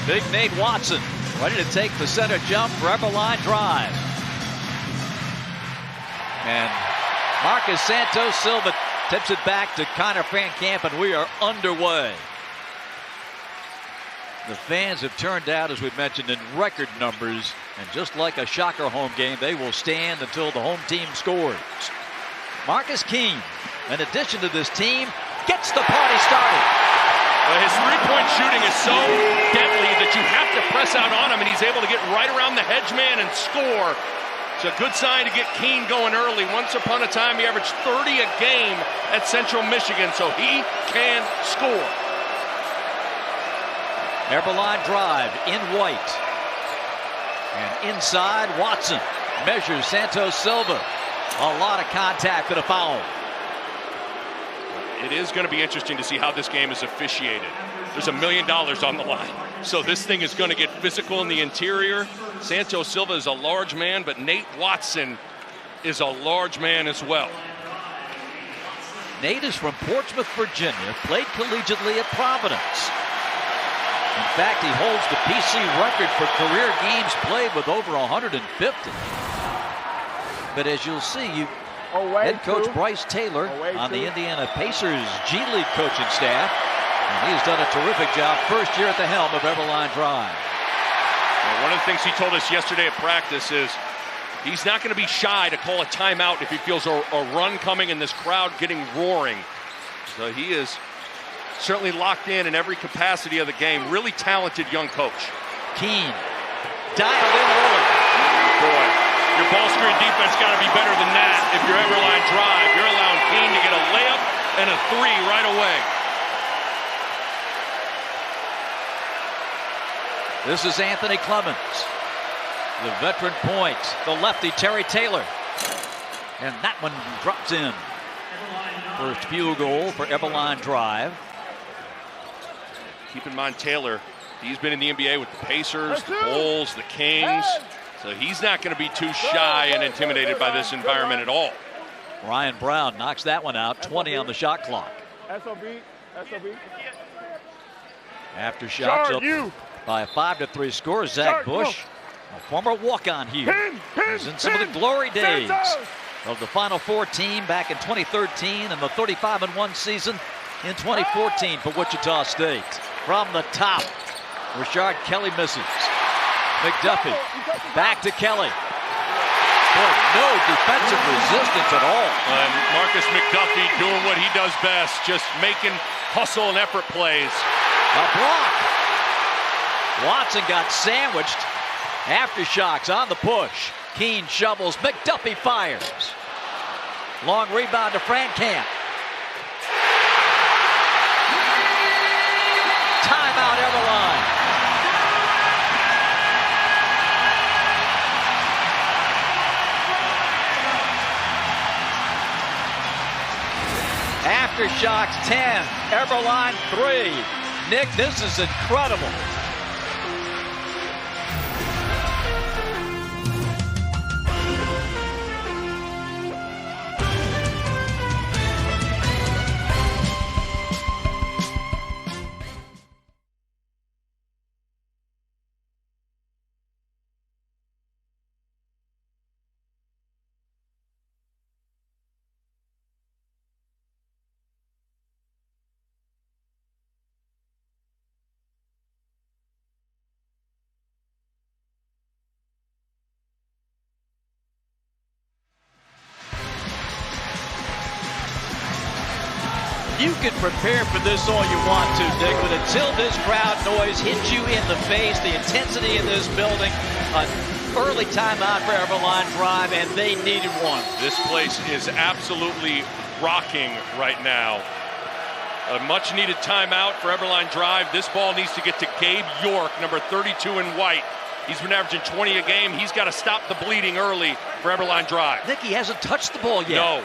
Big Nate Watson ready to take the center jump for Eberlein drive. And Marcus Santos Silva tips it back to Connor Frankamp, and we are underway. The fans have turned out, as we've mentioned, in record numbers, and just like a Shocker home game, they will stand until the home team scores. Marcus Keene, in addition to this team, gets the party started. Well, his three-point shooting is so deadly that you have to press out on him, and he's able to get right around the hedge man and score. It's a good sign to get Keene going early. Once upon a time, he averaged 30 a game at Central Michigan, so he can score. Eberlein drive in White. And inside, Watson measures Santos Silva. A lot of contact for the foul. It is going to be interesting to see how this game is officiated. There's $1 million on the line. So this thing is going to get physical in the interior. Santos Silva is a large man, but Nate Watson is a large man as well. Nate is from Portsmouth, Virginia, played collegiately at Providence. In fact, he holds the PC record for career games played with over 150. But as you'll see, head coach Bryce Taylor on the Indiana Pacers G League coaching staff. And he's done a terrific job first year at the helm of Eberlein drive. Well, one of the things he told us yesterday at practice is he's not going to be shy to call a timeout if he feels a run coming and this crowd getting roaring. So he is certainly locked in every capacity of the game. Really talented young coach. Keene dialed in early. Boy, your ball screen defense got to be better than that. If you're Eberlein drive, you're allowing Keene to get a layup and a three right away. This is Anthony Clemens, the veteran point, the lefty Terry Taylor. And that one drops in. First field goal for Eberlein drive. Keep in mind, Taylor, he's been in the NBA with the Pacers, the Bulls, the Kings. So he's not going to be too shy and intimidated by this environment at all. Ryan Brown knocks that one out, 20 on the shot clock. Aftershocks up by a 5-3 score. Zach Bush, a former walk-on here. He's in some of the glory days of the Final Four team back in 2013 and the 35-1 season in 2014 for Wichita State. From the top, Rashard Kelly misses. McDuffie back to Kelly. Boy, no defensive resistance at all. And Marcus McDuffie doing what he does best, just making hustle and effort plays. A block. Watson got sandwiched. Aftershocks on the push. Keene shovels. McDuffie fires. Long rebound to Frankamp. Timeout, Eberlein. Aftershocks 10, Eberlein 3. Nick, this is incredible. You can prepare for this all you want to, Dick, but until this crowd noise hits you in the face, the intensity in this building, an early timeout for Eberlein drive, and they needed one. This place is absolutely rocking right now. A much-needed timeout for Eberlein drive. This ball needs to get to Gabe York, number 32 in white. He's been averaging 20 a game. He's got to stop the bleeding early for Eberlein drive. Nick, he hasn't touched the ball yet. No.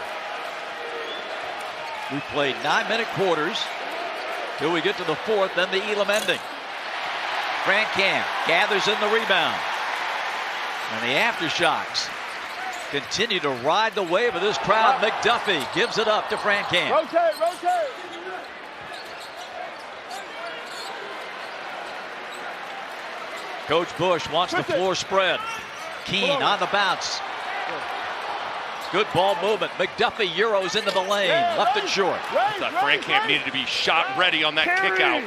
We played 9-minute quarters till we get to the fourth, then the Elam ending. Frankamp gathers in the rebound. And the Aftershocks continue to ride the wave of this crowd. McDuffie gives it up to Frankamp. Rotate. Coach Bush wants the floor spread. Keene on the bounce. Good ball movement. McDuffie Euros into the lane. Left it short. I thought Frankamp needed to be shot ready on that kick out.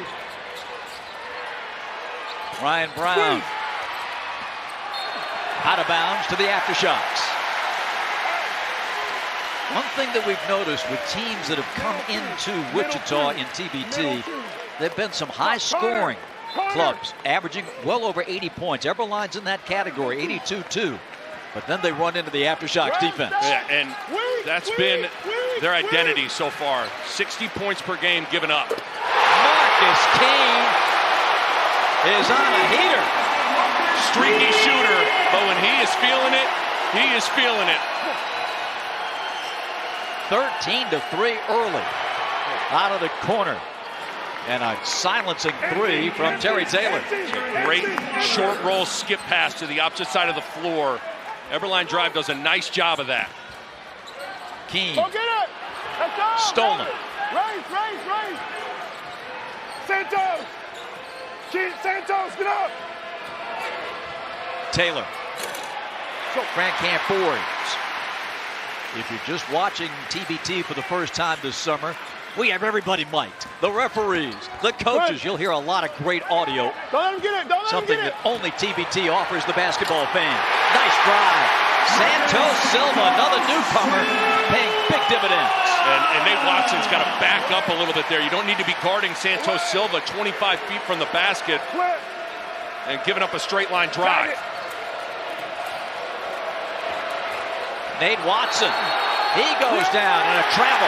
Ryan Brown. Out of bounds to the Aftershocks. One thing that we've noticed with teams that have come into Wichita in TBT, there have been some high-scoring clubs averaging well over 80 points. Eberlein's in that category, 82-2. But then they run into the Aftershocks defense. Yeah, and that's been their identity so far. 60 points per game given up. Marcus Keene is on a heater. Streaky shooter, but when he is feeling it, he is feeling it. 13-3 early out of the corner. And a silencing three from Terry Taylor. It's a great short roll skip pass to the opposite side of the floor. Eberlein Drive does a nice job of that. Keene. Go get it. Let's go. Stolen. Race. Santos. Santos, get up. Taylor. Frankamp boards. If you're just watching TBT for the first time this summer, we have everybody mic'd. The referees, the coaches. You'll hear a lot of great audio. Don't let him get it. Something that only TBT offers the basketball fan. Nice drive. Santos Silva, another newcomer, paying big dividends. And Nate Watson's got to back up a little bit there. You don't need to be guarding Santos Silva 25 feet from the basket and giving up a straight line drive. Nate Watson, he goes down in a travel.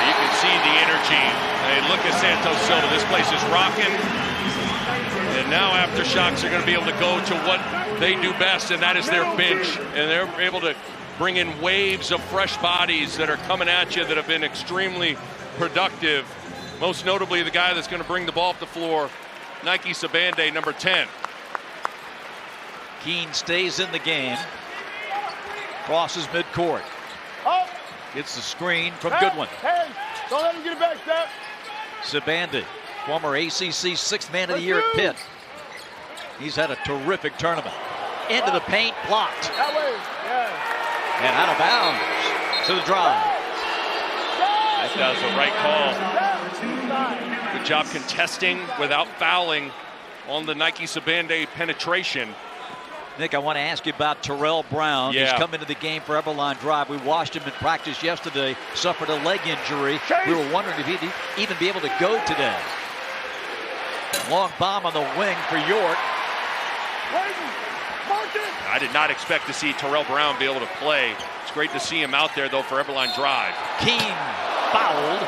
You can see the energy. Hey, look at Santos Silva. This place is rocking. And now Aftershocks are going to be able to go to what they do best, and that is their bench. And they're able to bring in waves of fresh bodies that are coming at you that have been extremely productive. Most notably, the guy that's going to bring the ball off the floor, Nike Sabande, number 10. Keene stays in the game. Crosses midcourt. Gets the screen from Goodwin. Hey, don't let him get it back, Steph. Sabande, former ACC Sixth Man of the Year at Pitt. He's had a terrific tournament. Into the paint, blocked. That way, yeah. And out of bounds to the drive. That was the right call. Good job contesting without fouling on the Nike Sabande penetration. Nick, I want to ask you about Terrell Brown. Yeah. He's come into the game for Eberlein Drive. We watched him in practice yesterday, suffered a leg injury. We were wondering if he'd even be able to go today. Long bomb on the wing for York. I did not expect to see Terrell Brown be able to play. It's great to see him out there, though, for Eberlein Drive. Keene fouled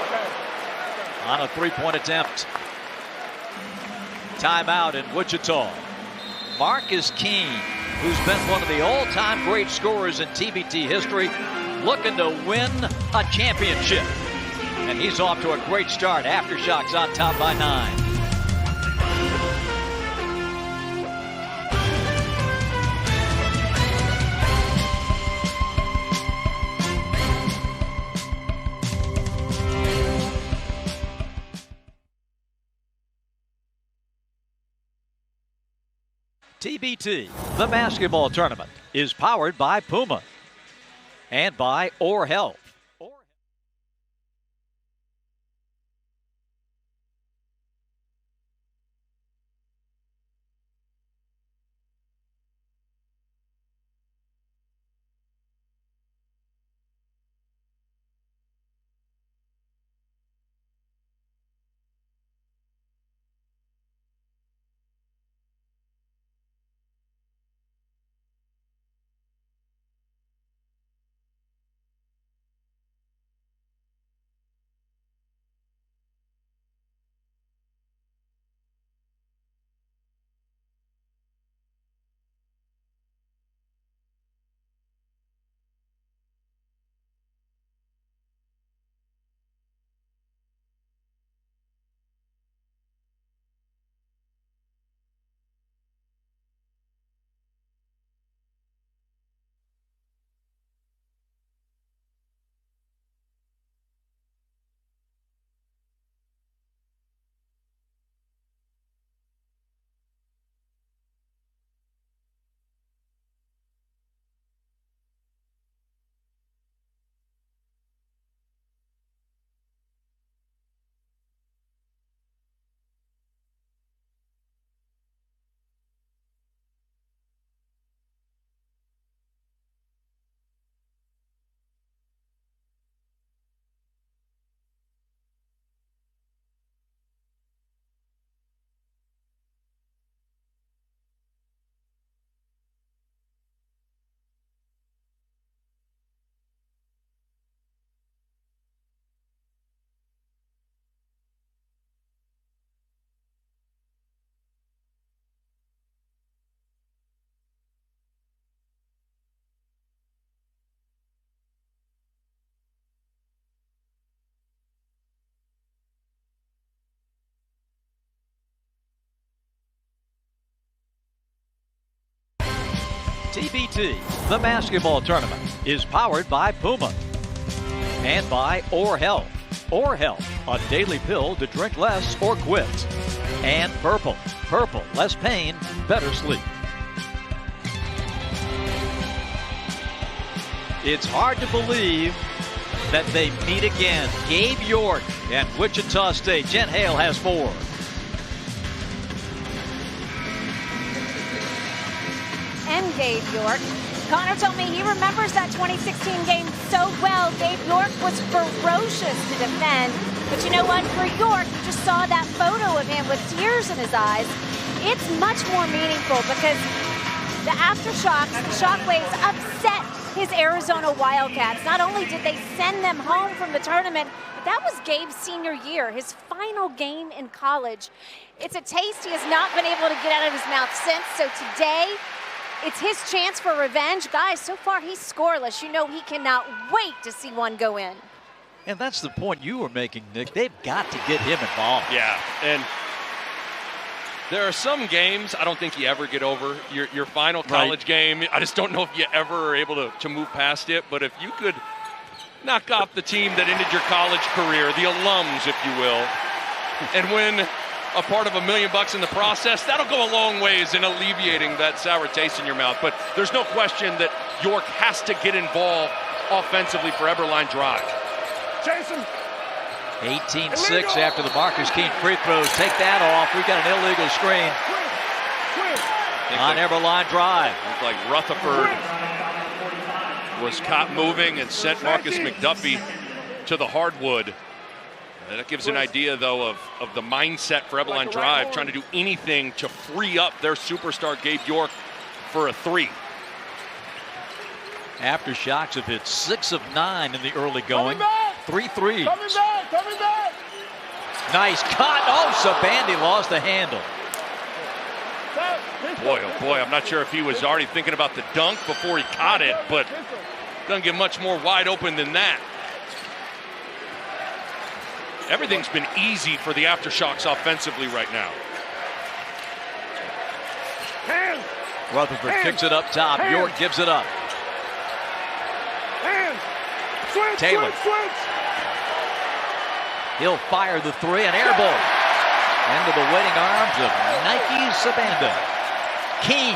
on a three-point attempt. Timeout in Wichita. Marcus Keene, who's been one of the all-time great scorers in TBT history, looking to win a championship. And he's off to a great start. Aftershocks on top by 9. TBT, the basketball tournament, is powered by Puma and by Or Health. TBT, the basketball tournament, is powered by Puma and by Or Health. Or Health, a daily pill to drink less or quit. And Purple. Purple, less pain, better sleep. It's hard to believe that they meet again. Gabe York and Wichita State. Jen Hale has 4. And Gabe York. Connor told me he remembers that 2016 game so well. Gabe York was ferocious to defend. But you know what? For York, you just saw that photo of him with tears in his eyes. It's much more meaningful because the Aftershocks, the Shockwaves, upset his Arizona Wildcats. Not only did they send them home from the tournament, but that was Gabe's senior year, his final game in college. It's a taste he has not been able to get out of his mouth since. So today, it's his chance for revenge. Guys, so far he's scoreless. You know he cannot wait to see one go in. And that's the point you were making, Nick. They've got to get him involved. Yeah, and there are some games I don't think you ever get over. Your final college game, I just don't know if you ever are able to move past it. But if you could knock off the team that ended your college career, the alums, if you will, and win a part of $1 million in the process, that'll go a long ways in alleviating that sour taste in your mouth. But there's no question that York has to get involved offensively for Eberlein drive. Jason. 18-6 after the Marcus King free throws. Take that off. We've got an illegal screen on Eberlein drive. Looked like Rutherford was caught moving and sent Marcus McDuffie to the hardwood. And that gives an idea, though, of the mindset for Eberlein drive, trying to do anything to free up their superstar Gabe York for a 3. Aftershocks have hit 6 of 9 in the early going. 3 threes. Coming back. Nice cut. Oh, Sabandi lost the handle. Boy, oh boy, I'm not sure if he was already thinking about the dunk before he caught it, but doesn't get much more wide open than that. Everything's been easy for the Aftershocks offensively right now. Rutherford kicks it up top. York gives it up. Taylor. He'll fire the 3 and air ball. Into the waiting arms of Nike Sabanda. Keene.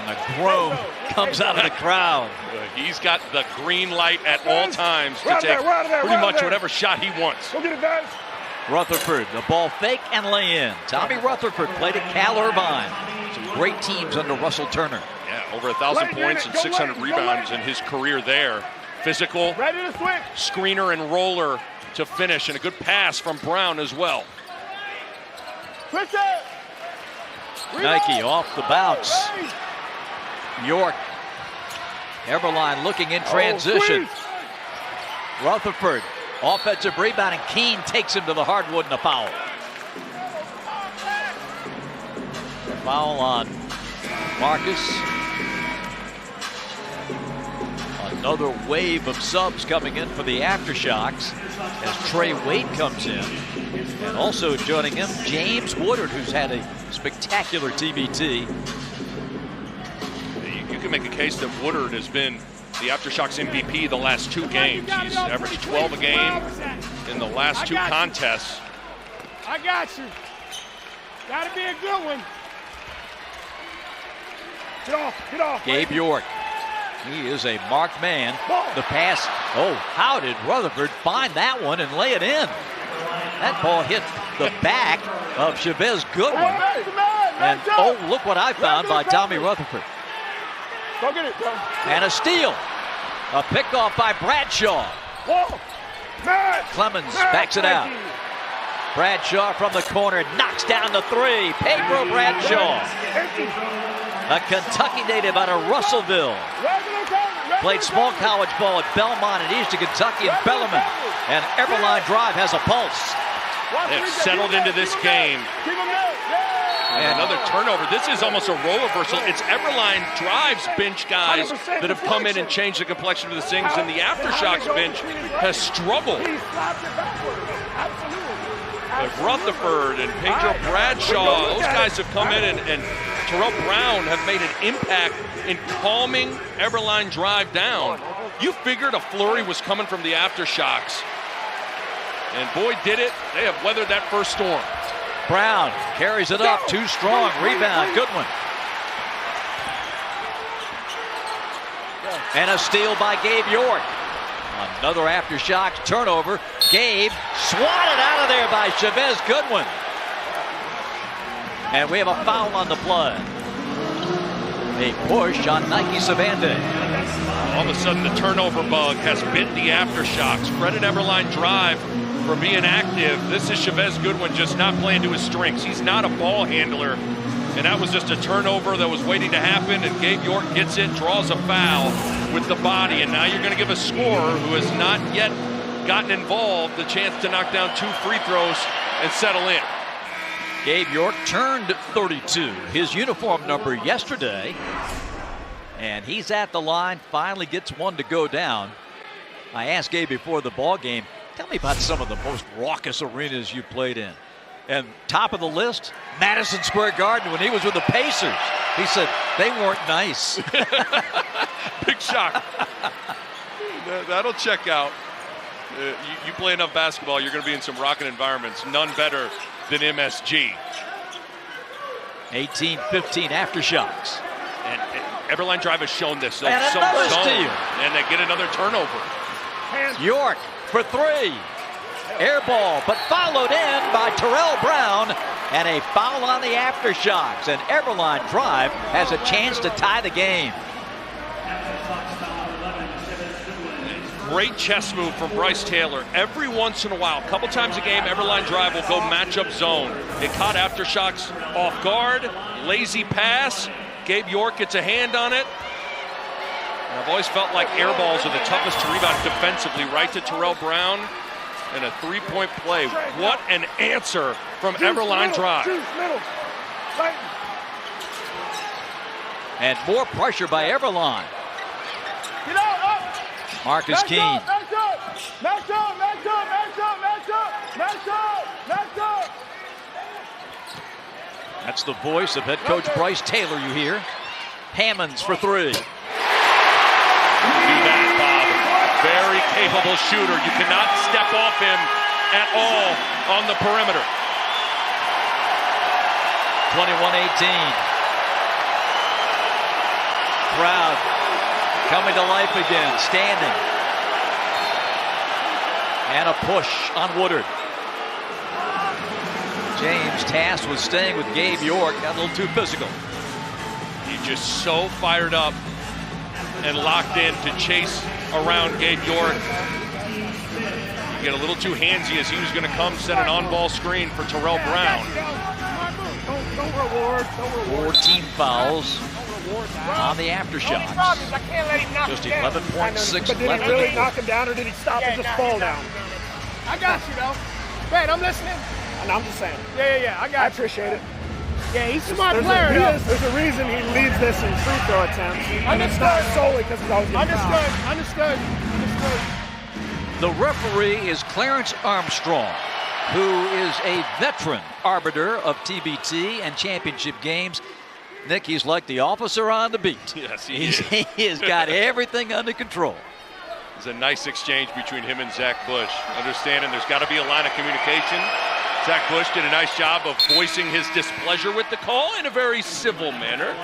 And a groan comes out of the crowd. He's got the green light at all times to take pretty much whatever shot he wants. Go get it, guys. Rutherford, the ball fake and lay in. Tommy Rutherford played at Cal Irvine. Some great teams under Russell Turner. Yeah, over 1,000 points and 600 rebounds in his career there. Physical, Ready to switch. Screener and roller to finish, and a good pass from Brown as well. Switch it. Nike off the bounce. York. Eberlein looking in transition. Rutherford, offensive rebound, and Keene takes him to the hardwood and a foul. Foul on Marcus. Another wave of subs coming in for the Aftershocks as Trey Wade comes in. And also joining him, James Woodard, who's had a spectacular TBT. You can make a case that Woodard has been the Aftershocks MVP the last 2 games. He's averaged 12 a game in the last 2 contests. I got you. Gotta be a good one. Get off. Gabe York. He is a marked man. The pass. Oh, how did Rutherford find that one and lay it in? That ball hit the back of Chavez Goodwin. And oh, look what I found by Tommy Rutherford. Go get it, bro. And a steal. A pick off by Bradshaw. Whoa. Clemens backs it out. Bradshaw from the corner knocks down the 3. Pedro Bradshaw. A Kentucky native out of Russellville. Played small college ball at Belmont and Eastern Kentucky and Bellarmine. And Eberlein drive has a pulse. They've settled into this game. And another turnover. This is almost a role reversal. It's Eberlein drives bench guys that have come in and changed the complexion of the things, and the Aftershocks bench has struggled. Rutherford and Pedro Bradshaw, those guys have come in and Terrell Brown have made an impact in calming Eberlein drive down. You figured a flurry was coming from the Aftershocks. And boy, did it. They have weathered that first storm. Brown carries it up, too strong. Rebound, Goodwin. And a steal by Gabe York. Another Aftershocks turnover. Gabe swatted out of there by Chavez Goodwin. And we have a foul on the play. A push on Nike Savande. All of a sudden, the turnover bug has bit the Aftershocks. Credit Eberlein drive for being active. This is Chavez Goodwin just not playing to his strengths. He's not a ball handler. And that was just a turnover that was waiting to happen. And Gabe York gets it, draws a foul with the body. And now you're going to give a scorer who has not yet gotten involved the chance to knock down 2 free throws and settle in. Gabe York turned 32, his uniform number yesterday. And he's at the line, finally gets one to go down. I asked Gabe before the ball game, tell me about some of the most raucous arenas you played in. And top of the list, Madison Square Garden when he was with the Pacers. He said, they weren't nice. Big shock. That'll check out. You play enough basketball, you're going to be in some rocking environments. None better than MSG. 18-15 Aftershocks. And Eberlein drive has shown this. And another steal. And they get another turnover. York for 3. Air ball, but followed in by Terrell Brown. And a foul on the Aftershocks. And Eberlein drive has a chance to tie the game. Great chest move from Bryce Taylor. Every once in a while, a couple times a game, Eberlein drive will go matchup zone. It caught Aftershocks off guard. Lazy pass. Gabe York gets a hand on it. And I've always felt like air balls are the toughest to rebound defensively. Right to Terrell Brown. And a 3-point play. What an answer from Eberlein drive. And more pressure by Eberlein. Marcus Keene. That's the voice of head coach Bryce Taylor you hear. Hammonds for 3. Do that, Bob. Very capable shooter. You cannot step off him at all on the perimeter. 21-18. Crowd coming to life again, standing. And a push on Woodard. James tasked with staying with Gabe York, got a little too physical. He's just so fired up and locked in to chase around Gabe York. You get a little too handsy as he was going to come set an on-ball screen for Terrell Brown. Don't reward. 14 fouls on the Aftershocks. Just 11.6 But did left he really in the knock him down, or did he stop and just fall down? I got you, though. Man, I'm listening. And I'm just saying. Yeah, I appreciate it. Yeah, he's a smart player, though. There's a reason he leads this in free throw attempts. And it's not solely because he's always getting fouled. Understood. The referee is Clarence Armstrong, who is a veteran arbiter of TBT and championship games. Nick, he's like the officer on the beat. Yes, he is. He has got everything under control. It's a nice exchange between him and Zach Bush. Understanding there's got to be a line of communication. Zach Bush did a nice job of voicing his displeasure with the call in a very civil manner,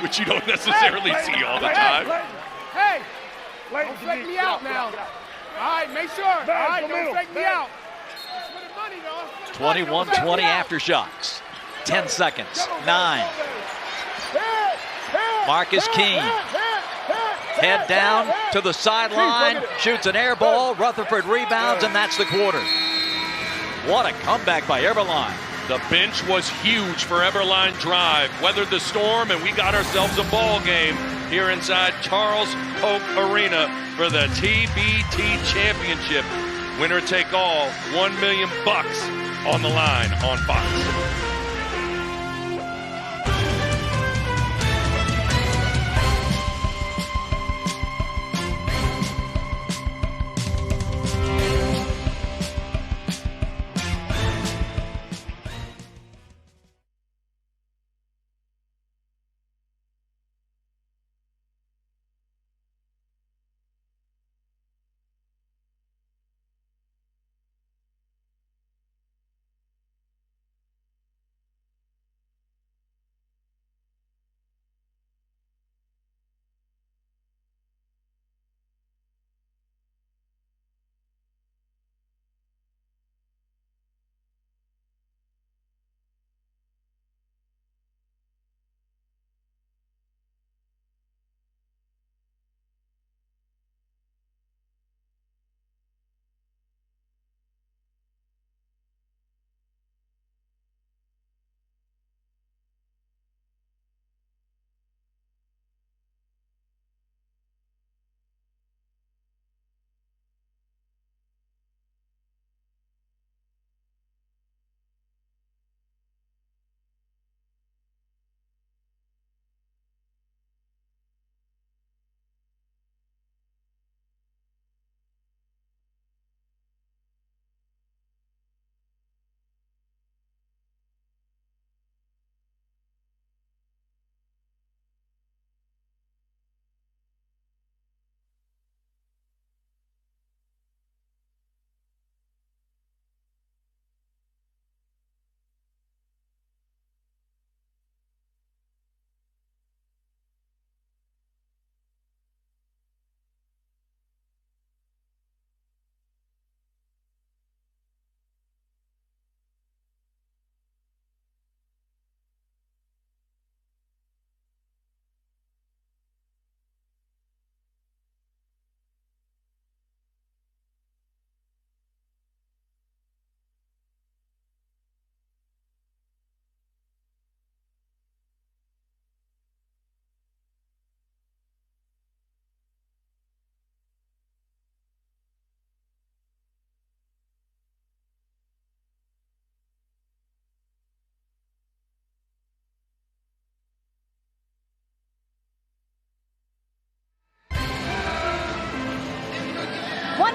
which you don't necessarily see all the time. Hey, don't fake me out now. All right, make sure. All right, don't fake me out. 21-20 Aftershocks. 10 seconds. 9. Marcus Keene. Head down to the sideline. Shoots an air ball. Rutherford rebounds, and that's the quarter. What a comeback by Eberlein. The bench was huge for Eberlein drive. Weathered the storm, and we got ourselves a ball game here inside Charles Koch Arena for the TBT Championship. Winner take all, $1 million on the line on Fox.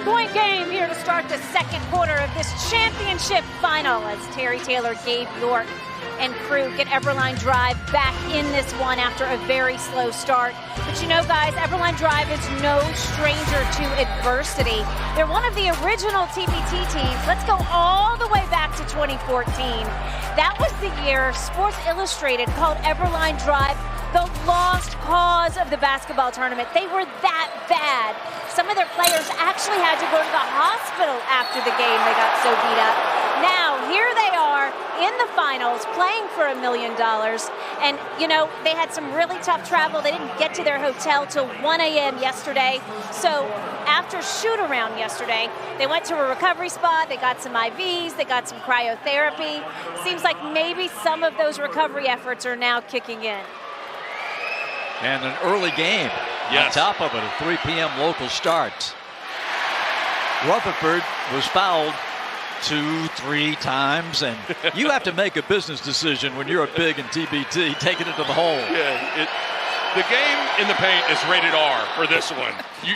One-point game here to start the second quarter of this championship final as Terry Taylor, Gabe York, and crew get Eberlein Drive back in this one after a very slow start. But you know, guys, Eberlein Drive is no stranger to adversity. They're one of the original TBT teams. Let's go all the way back to 2014. That was the year Sports Illustrated called Eberlein Drive the lost cause of the basketball tournament. They were that bad. Some of their players actually had to go to the hospital after the game. They got so beat up. Now, here they are in the finals playing for $1 million. And, you know, they had some really tough travel. They didn't get to their hotel till 1 a.m. yesterday. So after shoot-around yesterday, they went to a recovery spot. They got some IVs. They got some cryotherapy. Seems like maybe some of those recovery efforts are now kicking in. And an early game on top of it, a 3 p.m. local start. Rutherford was fouled 2-3 times, and you have to make a business decision when you're a big in TBT, taking it to the hole. Yeah, the game in the paint is rated R for this one.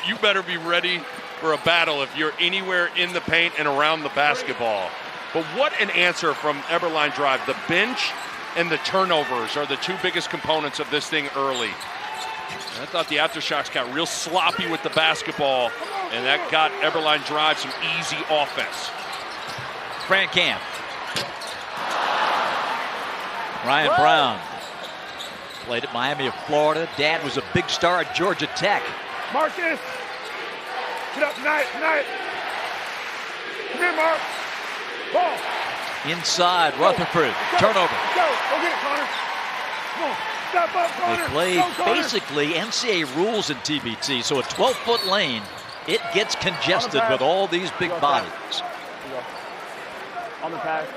You better be ready for a battle if you're anywhere in the paint and around the basketball. But what an answer from Eberlein Drive. The bench and the turnovers are the two biggest components of this thing early. And I thought the Aftershocks got real sloppy with the basketball, and that got Eberlein Drive some easy offense. Fran Camp. Ryan Brown played at Miami of Florida. Dad was a big star at Georgia Tech. Marcus, get up, Knight. Come here, Mark. Ball. Inside, Rutherford. Turnover. Go get it, Connor. Come on. Step up, Connor. They play Go, Connor. basically NCAA rules in TBT, so a 12-foot lane, it gets congested with all these big bodies. On the pass.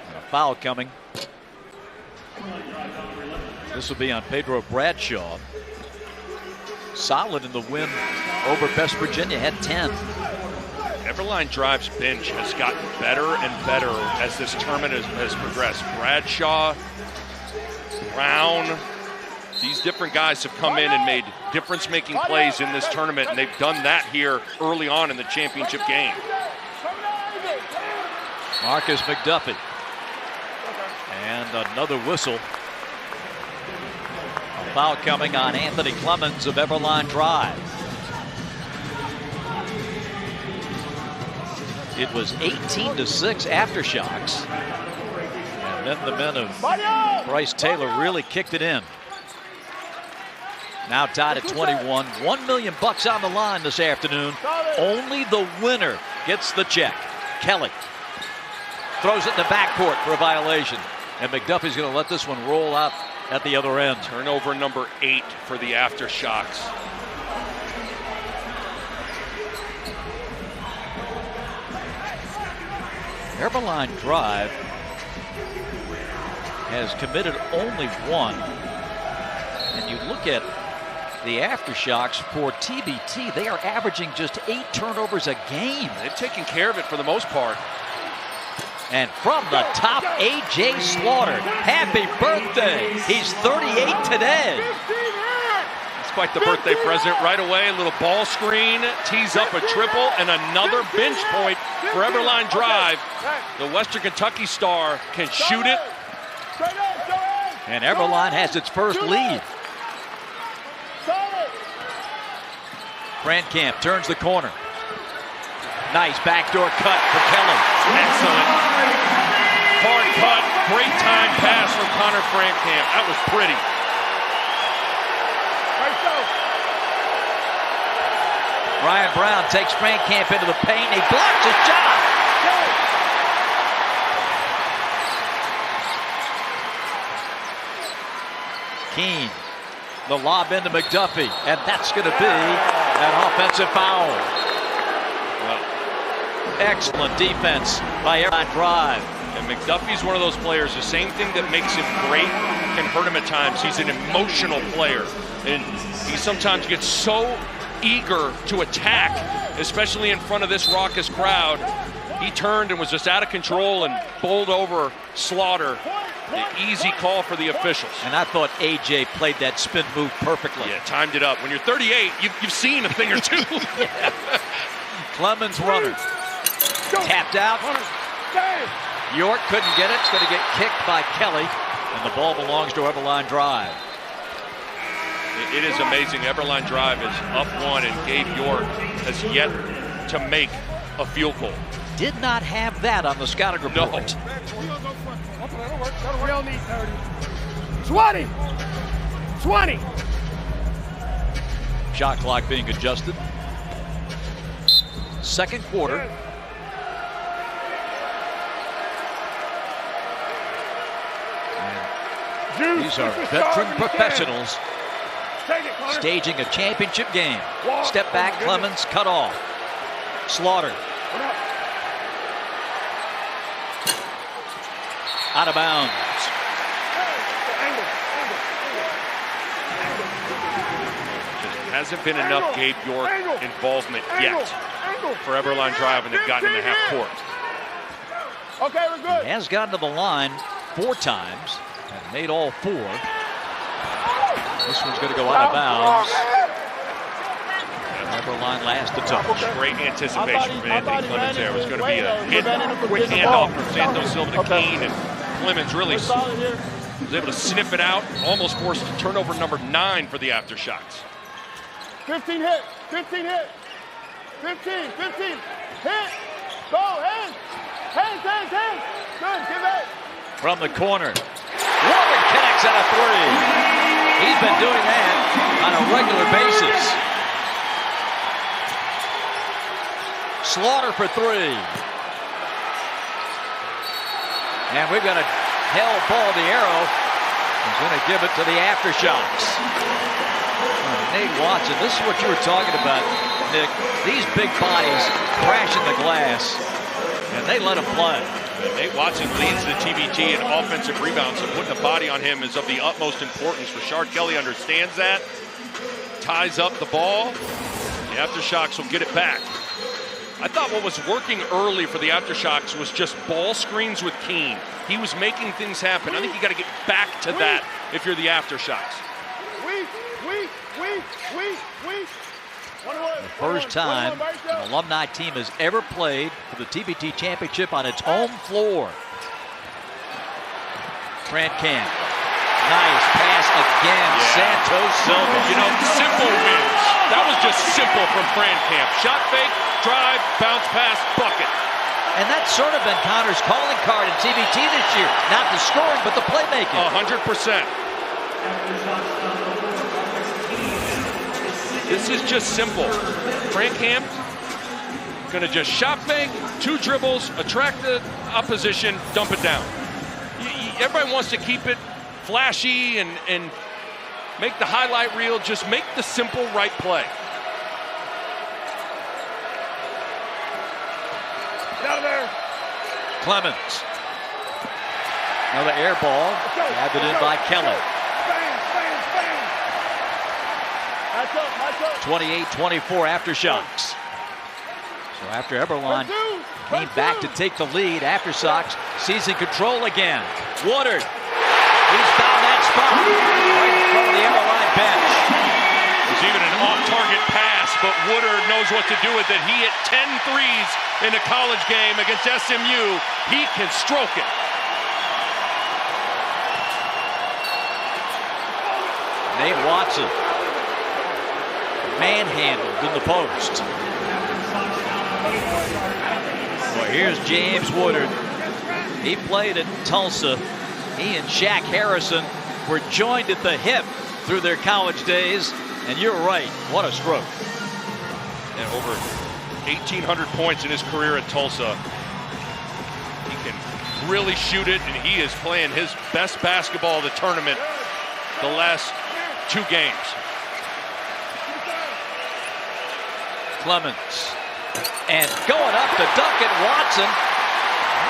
And a foul coming. This will be on Pedro Bradshaw. Solid in the win over West Virginia, had 10. Eberlein Drive's bench has gotten better and better as this tournament has progressed. Bradshaw, Brown, these different guys have come in and made difference-making plays in this tournament, and they've done that here early on in the championship game. Marcus McDuffie. And another whistle. A foul coming on Anthony Clemens of Eberlein Drive. It was 18-6 Aftershocks. And then the men of Bryce Taylor really kicked it in. Now tied at 21. $1 million on the line this afternoon. Only the winner gets the check. Kelly throws it in the backcourt for a violation. And McDuffie's going to let this one roll out at the other end. Turnover number 8 for the Aftershocks. Eberlein Drive has committed only 1. And you look at the Aftershocks for TBT, they are averaging just 8 turnovers a game. They've taken care of it for the most part. And from the top, A.J. Slaughter. Happy birthday. He's 38 today. It's quite the birthday present right away. A little ball screen, tees up a triple, and another bench point for Eberlein Drive. The Western Kentucky star can shoot it. And Eberlein has its first lead. Brandkamp turns the corner. Nice backdoor cut for Kelly. Excellent. Hard cut, great time pass from Connor Brandkamp. That was pretty. Ryan Brown takes Brandkamp into the paint. He blocks his shot. Keene, the lob into McDuffie, and that's going to be an offensive foul. Excellent defense by Eberlein Drive. And McDuffie's one of those players, the same thing that makes him great can hurt him at times. He's an emotional player, and he sometimes gets so eager to attack, especially in front of this raucous crowd. He turned and was just out of control and bowled over Slaughter. The easy call for the officials. And I thought A.J. played that spin move perfectly. Yeah, timed it up. When you're 38, you've seen a thing or two. Clemens runner. Tapped out. York couldn't get it. It's going to get kicked by Kelly. And the ball belongs to Eberlein Drive. It is amazing. Eberlein Drive is up 1, and Gabe York has yet to make a field goal. Did not have that on the scouting report. No. We don't need 30. 20. 20. Shot clock being adjusted. Second quarter. And these are veteran professionals staging a championship game. Step back, Clemens cut off. Slaughter. Out of bounds. Hasn't been enough Gabe York involvement yet for Eberlein Drive when they've gotten in the half court. Okay, we're good. He has gotten to the line 4 times and made all 4. This one's going to go out of bounds. Eberlein last to touch. Great anticipation from Anthony Clemens there. It was going to be a quick handoff from Santos Silva to Keene, and Clemens really was able to sniff it out, almost forced a turnover number 9 for the Aftershocks. 15 hit. 15 hit. 15. 15. Hit. Go. Hands. Hands. Hands. Hands. Good. Give it. From the corner. Warren connects on a 3. He's been doing that on a regular basis. Slaughter for 3. And we've got a hell ball. The arrow is going to give it to the Aftershocks. Nate Watson, this is what you were talking about, Nick. These big bodies crashing the glass, and they let him play. Nate Watson leads the TBT in offensive rebounds, so putting a body on him is of the utmost importance. Rashard Kelly understands that, ties up the ball. The Aftershocks will get it back. I thought what was working early for the Aftershocks was just ball screens with Keene. He was making things happen. I think you got to get back to that if you're the Aftershocks. The first time an Alumni team has ever played for the TBT championship on its home floor. Grant Camp. Nice pass again. Yeah. Santos Silva. You know, simple wins. That was just simple from Fran Camp. Shot fake, drive, bounce pass, bucket. And that's sort of been Connor's calling card in TBT this year. Not the scoring, but the playmaking. 100%. This is just simple. Fran Camp gonna just shot fake, 2 dribbles, attract the opposition, dump it down. Everybody wants to keep it flashy and make the highlight reel. Just make the simple right play. Get out of there. Clemens. Another air ball. Added in by Kelly. 28-24 Aftershocks. So after Eberlein came back to take the lead, Aftershocks seizing control again. Woodard. He's found that spot right in front of the Eberlein bench. There's even an off-target pass, but Woodard knows what to do with it. He hit 10 threes in a college game against SMU. He can stroke it. Nate Watson. Manhandled in the post. Well, here's James Woodard. He played at Tulsa. He and Shaq Harrison were joined at the hip through their college days. And you're right, what a stroke. And over 1,800 points in his career at Tulsa. He can really shoot it, and he is playing his best basketball of the tournament the last 2 games. Clemens. And going up to dunk it, Watson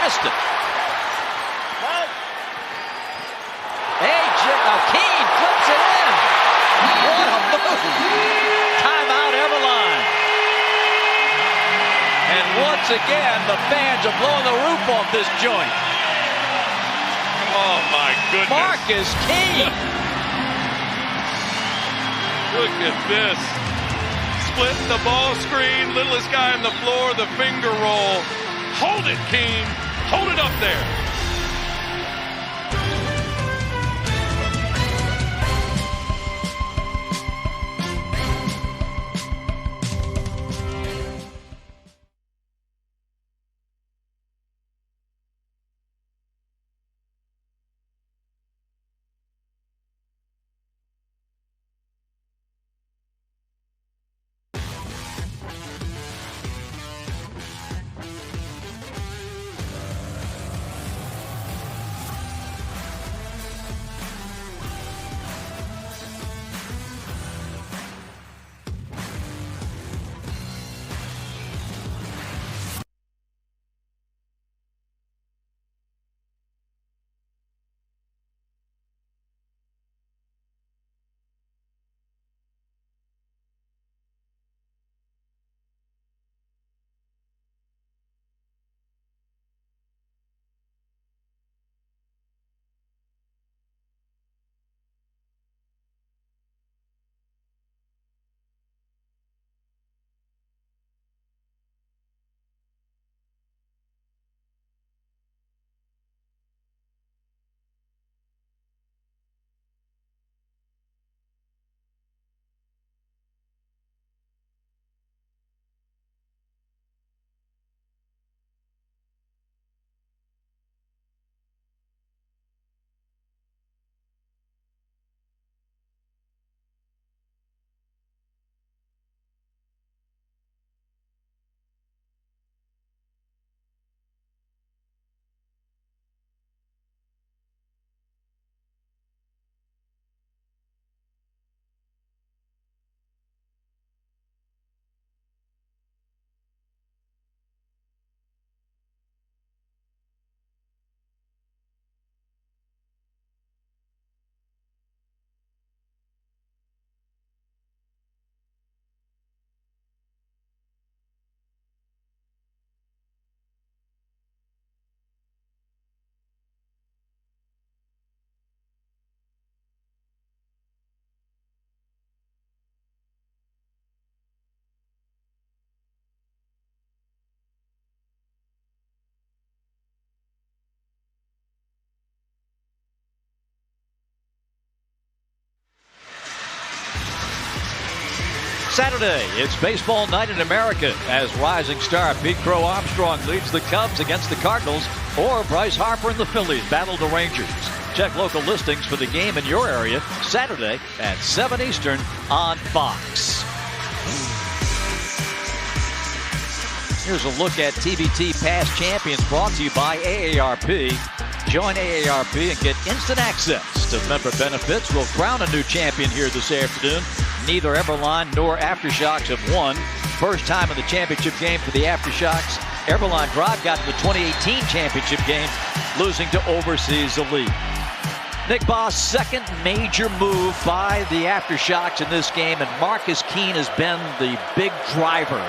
missed it. Keene flips it in. What a move. Timeout, Eberlein. And once again, the fans are blowing the roof off this joint. Oh my goodness. Marcus Keene. Look at this. split, the ball screen, littlest guy on the floor, the finger roll. Hold it, Keene. Hold it up there. Saturday, it's baseball night in America as rising star Pete Crow Armstrong leads the Cubs against the Cardinals, or Bryce Harper and the Phillies battle the Rangers. Check local listings for the game in your area Saturday at 7 Eastern on Fox. Here's a look at TBT past champions brought to you by AARP. Join AARP and get instant access to member benefits. We'll crown a new champion here this afternoon. Neither Eberlein nor Aftershocks have won. First time in the championship game for the Aftershocks. Eberlein Drive got to the 2018 championship game, losing to Overseas Elite. Nick Boss' second major move by the Aftershocks in this game, and Marcus Keene has been the big driver.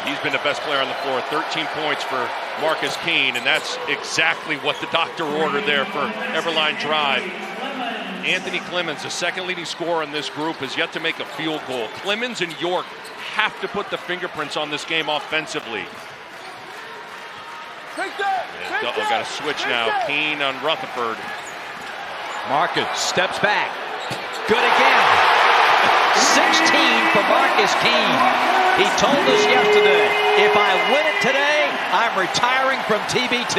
He's been the best player on the floor. 13 points for Marcus Keene, and that's exactly what the doctor ordered there for Eberlein Drive. Anthony Clemens, the second leading scorer in this group, has yet to make a field goal. Clemens and York have to put the fingerprints on this game offensively. Got a switch now. Keene on Rutherford. Marcus steps back. Good again. 16 for Marcus Keene. He told us yesterday, if I win it today, I'm retiring from TBT.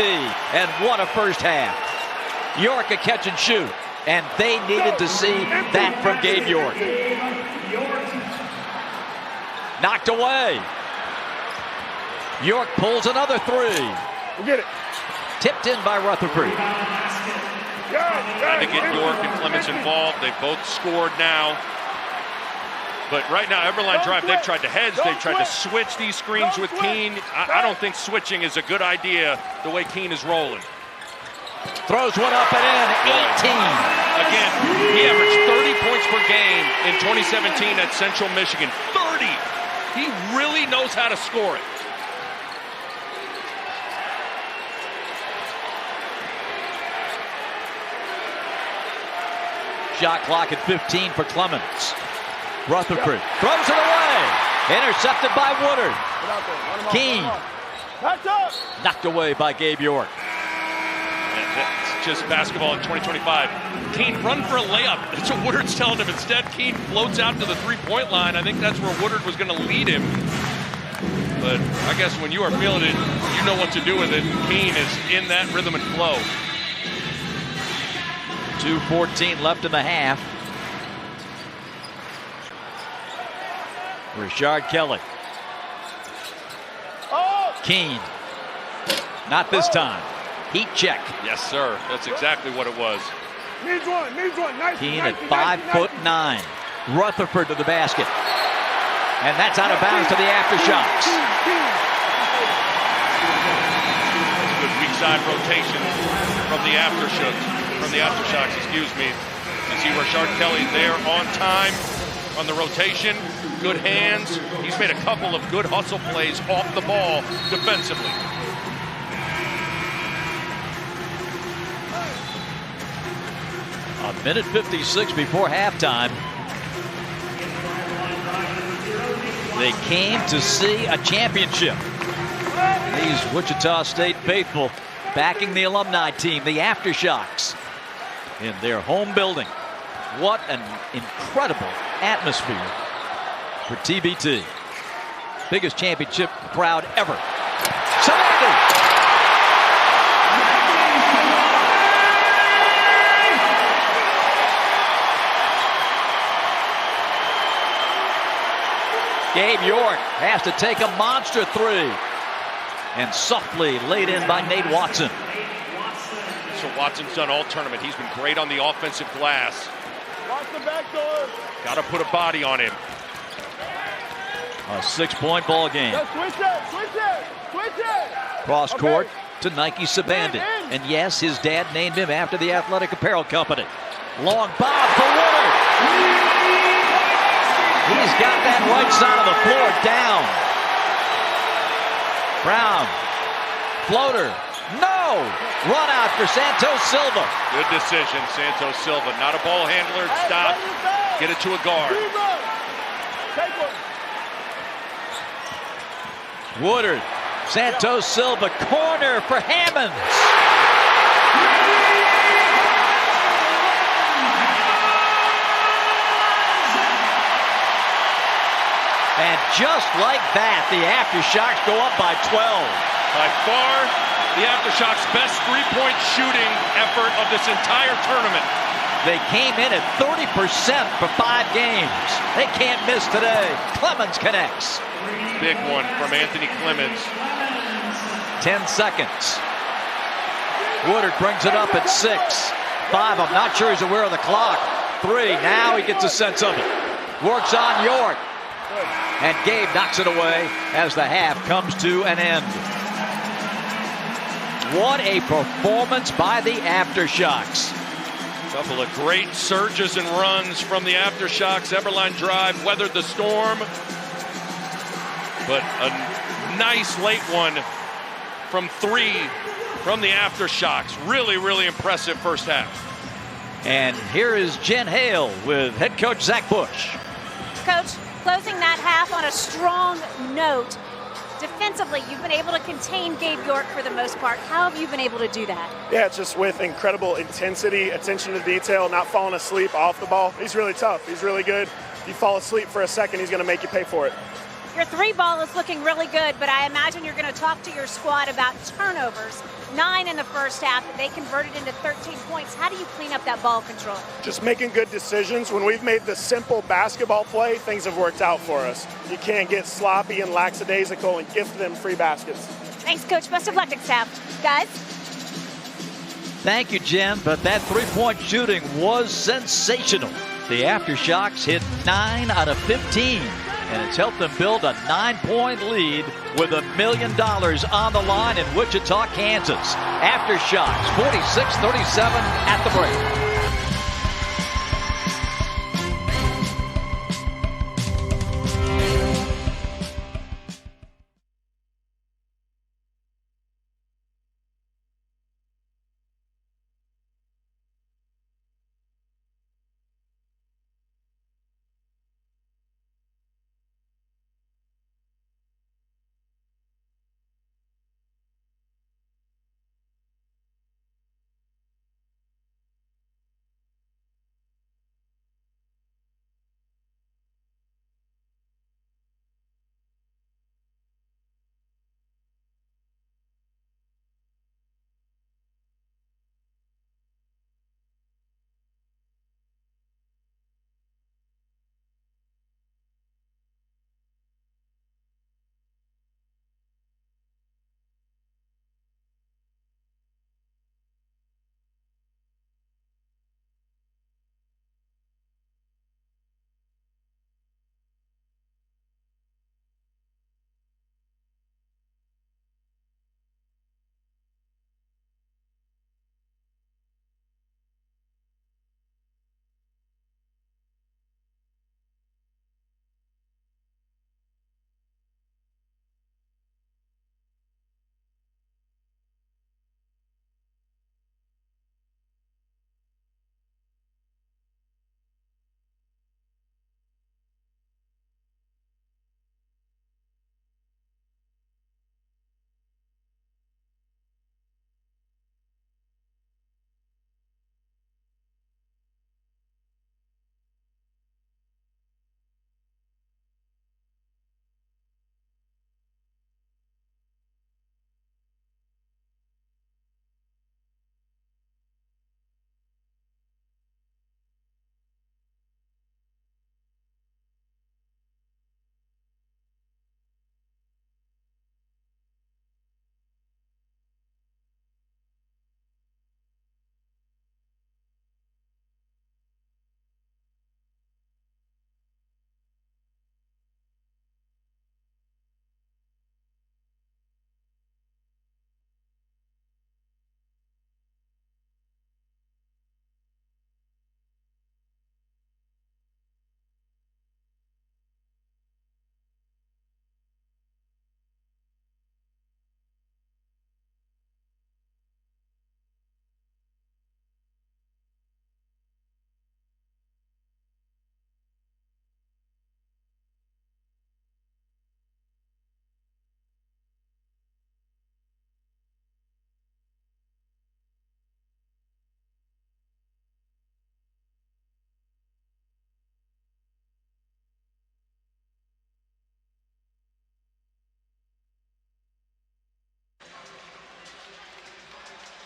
And what a first half. York a catch and shoot. And they needed to see that from Gabe York. Knocked away. York pulls another three. We'll get it. Tipped in by Rutherford. Trying to get York and Clemens involved. They both scored now. But right now, Eberlein Drive, they've tried to hedge. They've tried to switch these screens with Keene. I don't think switching is a good idea the way Keene is rolling. Throws one up and in, 18. Again, he averaged 30 points per game in 2017 at Central Michigan. 30! He really knows how to score it. Shot clock at 15 for Clemens. Rutherford throws it away. Intercepted by Woodard. Keene knocked away by Gabe York. It's just basketball in 2025. Keene, run for a layup. That's what Woodard's telling him. Instead, Keene floats out to the three-point line. I think that's where Woodard was going to lead him. But I guess when you are feeling it, you know what to do with it. Keene is in that rhythm and flow. 2:14 left in the half. Rashard Kelly. Keene. Not this time. Heat check. Yes, sir. That's exactly what it was. Needs one. Nice. Keene at 5'9". Rutherford to the basket. And that's out of bounds to the Aftershocks. Good weak side rotation from the Aftershocks, excuse me. You see Rashard Kelly there on time on the rotation. Good hands. He's made a couple of good hustle plays off the ball defensively. A minute 56 before halftime. They came to see a championship. These Wichita State faithful backing the alumni team, the Aftershocks, in their home building. What an incredible atmosphere for TBT. Biggest championship crowd ever. Surrounded. Gabe York has to take a monster three. And softly laid in by Nate Watson. So Watson's done all tournament. He's been great on the offensive glass. Watch the back door. Got to put a body on him. A 6-point ball game. Switch it. Cross court to Nike Sabandon. And yes, his dad named him after the athletic apparel company. Long bob for Woodard. He's got that right side of the floor down. Brown. Floater. No! Run out for Santos Silva. Good decision, Santos Silva. Not a ball handler. Stop. Get it to a guard. Woodard. Santos Silva. Corner for Hammonds. And just like that, the Aftershocks go up by 12. By far, the Aftershocks' best three-point shooting effort of this entire tournament. They came in at 30% for 5 games. They can't miss today. Clemens connects. Big one from Anthony Clemens. 10 seconds. Woodard brings it up at 6. 5, I'm not sure he's aware of the clock. 3, now he gets a sense of it. Works on York. And Gabe knocks it away as the half comes to an end. What a performance by the Aftershocks. Couple of great surges and runs from the Aftershocks. Eberlein drive weathered the storm. But a nice late one from 3 from the Aftershocks. Really, really impressive first half. And here is Jen Hale with head coach Zach Bush. Coach, closing that half on a strong note. Defensively, you've been able to contain Gabe York for the most part. How have you been able to do that? Yeah, it's just with incredible intensity, attention to detail, not falling asleep off the ball. He's really tough. He's really good. If you fall asleep for a second, he's going to make you pay for it. Your 3 ball is looking really good, but I imagine you're going to talk to your squad about turnovers. 9 in the first half. They converted into 13 points. How do you clean up that ball control? Just making good decisions. When we've made the simple basketball play, things have worked out for us. You can't get sloppy and lackadaisical and gift them free baskets. Thanks, Coach. Best of luck next half. Guys? Thank you, Jen, but that three-point shooting was sensational. The Aftershocks hit 9 out of 15. And it's helped them build a 9-point lead with $1 million on the line in Wichita, Kansas. Aftershocks 46-37 at the break.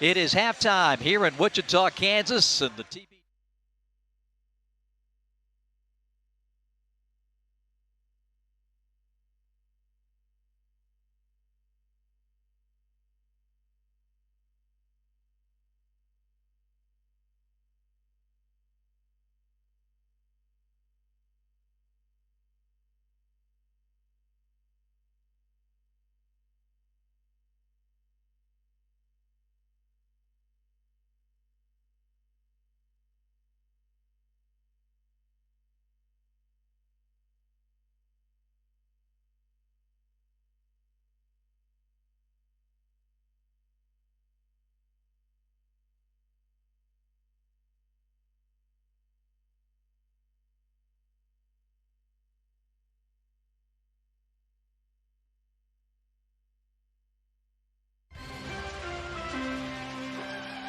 It is halftime here in Wichita, Kansas, and the TBT.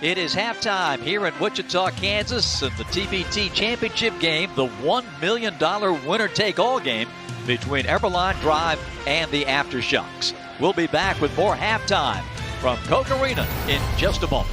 It is halftime here in Wichita, Kansas, and the TBT championship game, the $1 million winner-take-all game between Eberlein Drive and the Aftershocks. We'll be back with more halftime from Koch Arena in just a moment.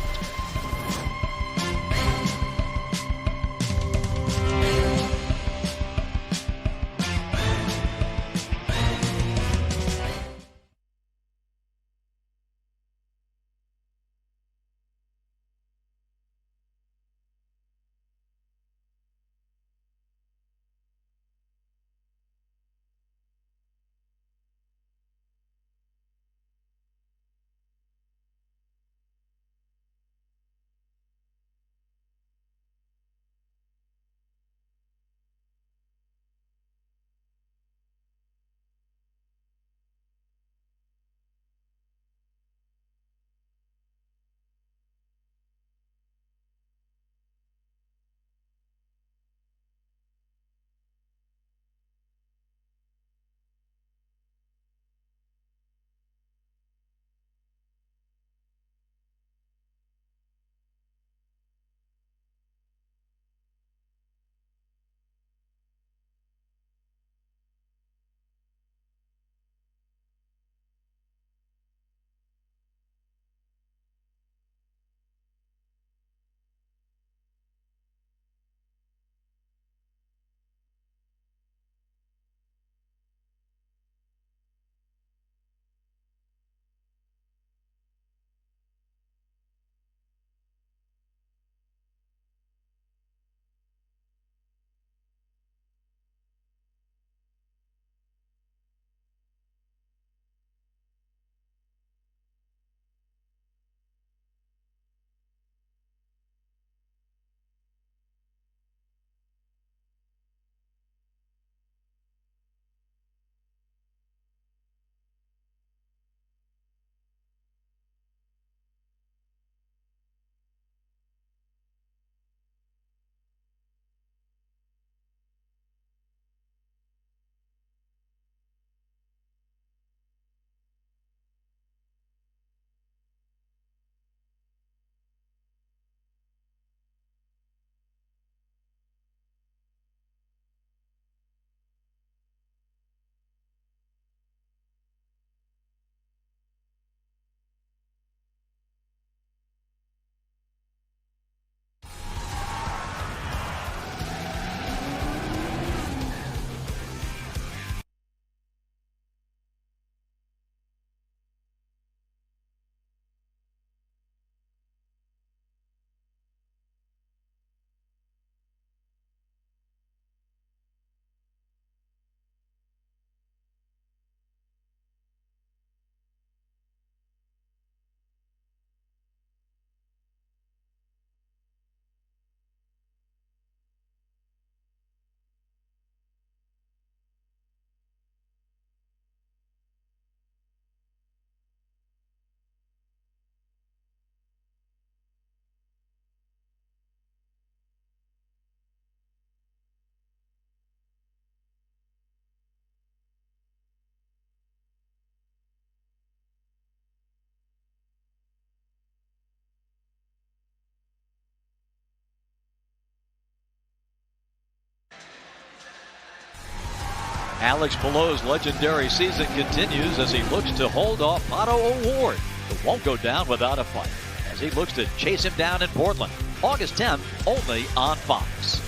Alex Below's legendary season continues as he looks to hold off Otto O'Ward, who won't go down without a fight. As he looks to chase him down in Portland. August 10th, only on Fox.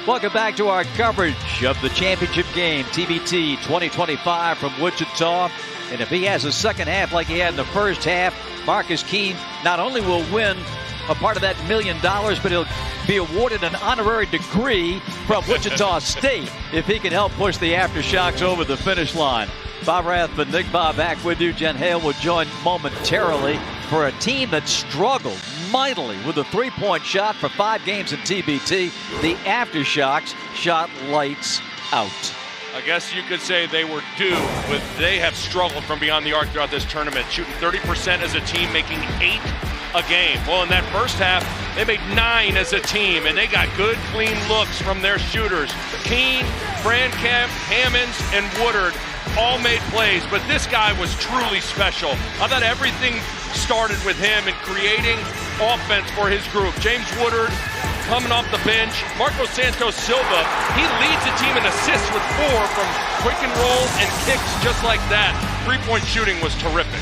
Welcome back to our coverage of the championship game, TBT 2025 from Wichita. And if he has a second half like he had in the first half, Marcus Keene not only will win a part of that $1 million, but he'll be awarded an honorary degree from Wichita State if he can help push the Aftershocks over the finish line. Bob Rathman, Nick Bob back with you. Jen Hale will join momentarily for a team that struggled mightily with a three-point shot for 5 games in TBT. The Aftershocks shot lights out. I guess you could say they were due. They have struggled from beyond the arc throughout this tournament, shooting 30% as a team, making 8 a game. Well, in that first half, they made 9 as a team, and they got good, clean looks from their shooters. Keene, Frankamp, Hammonds, and Woodard all made plays, but this guy was truly special. I thought everything started with him and creating offense for his group. James Woodard coming off the bench. Marcos Santos Silva, he leads the team in assists with 4 from quick and roll and kicks just like that. Three-point shooting was terrific.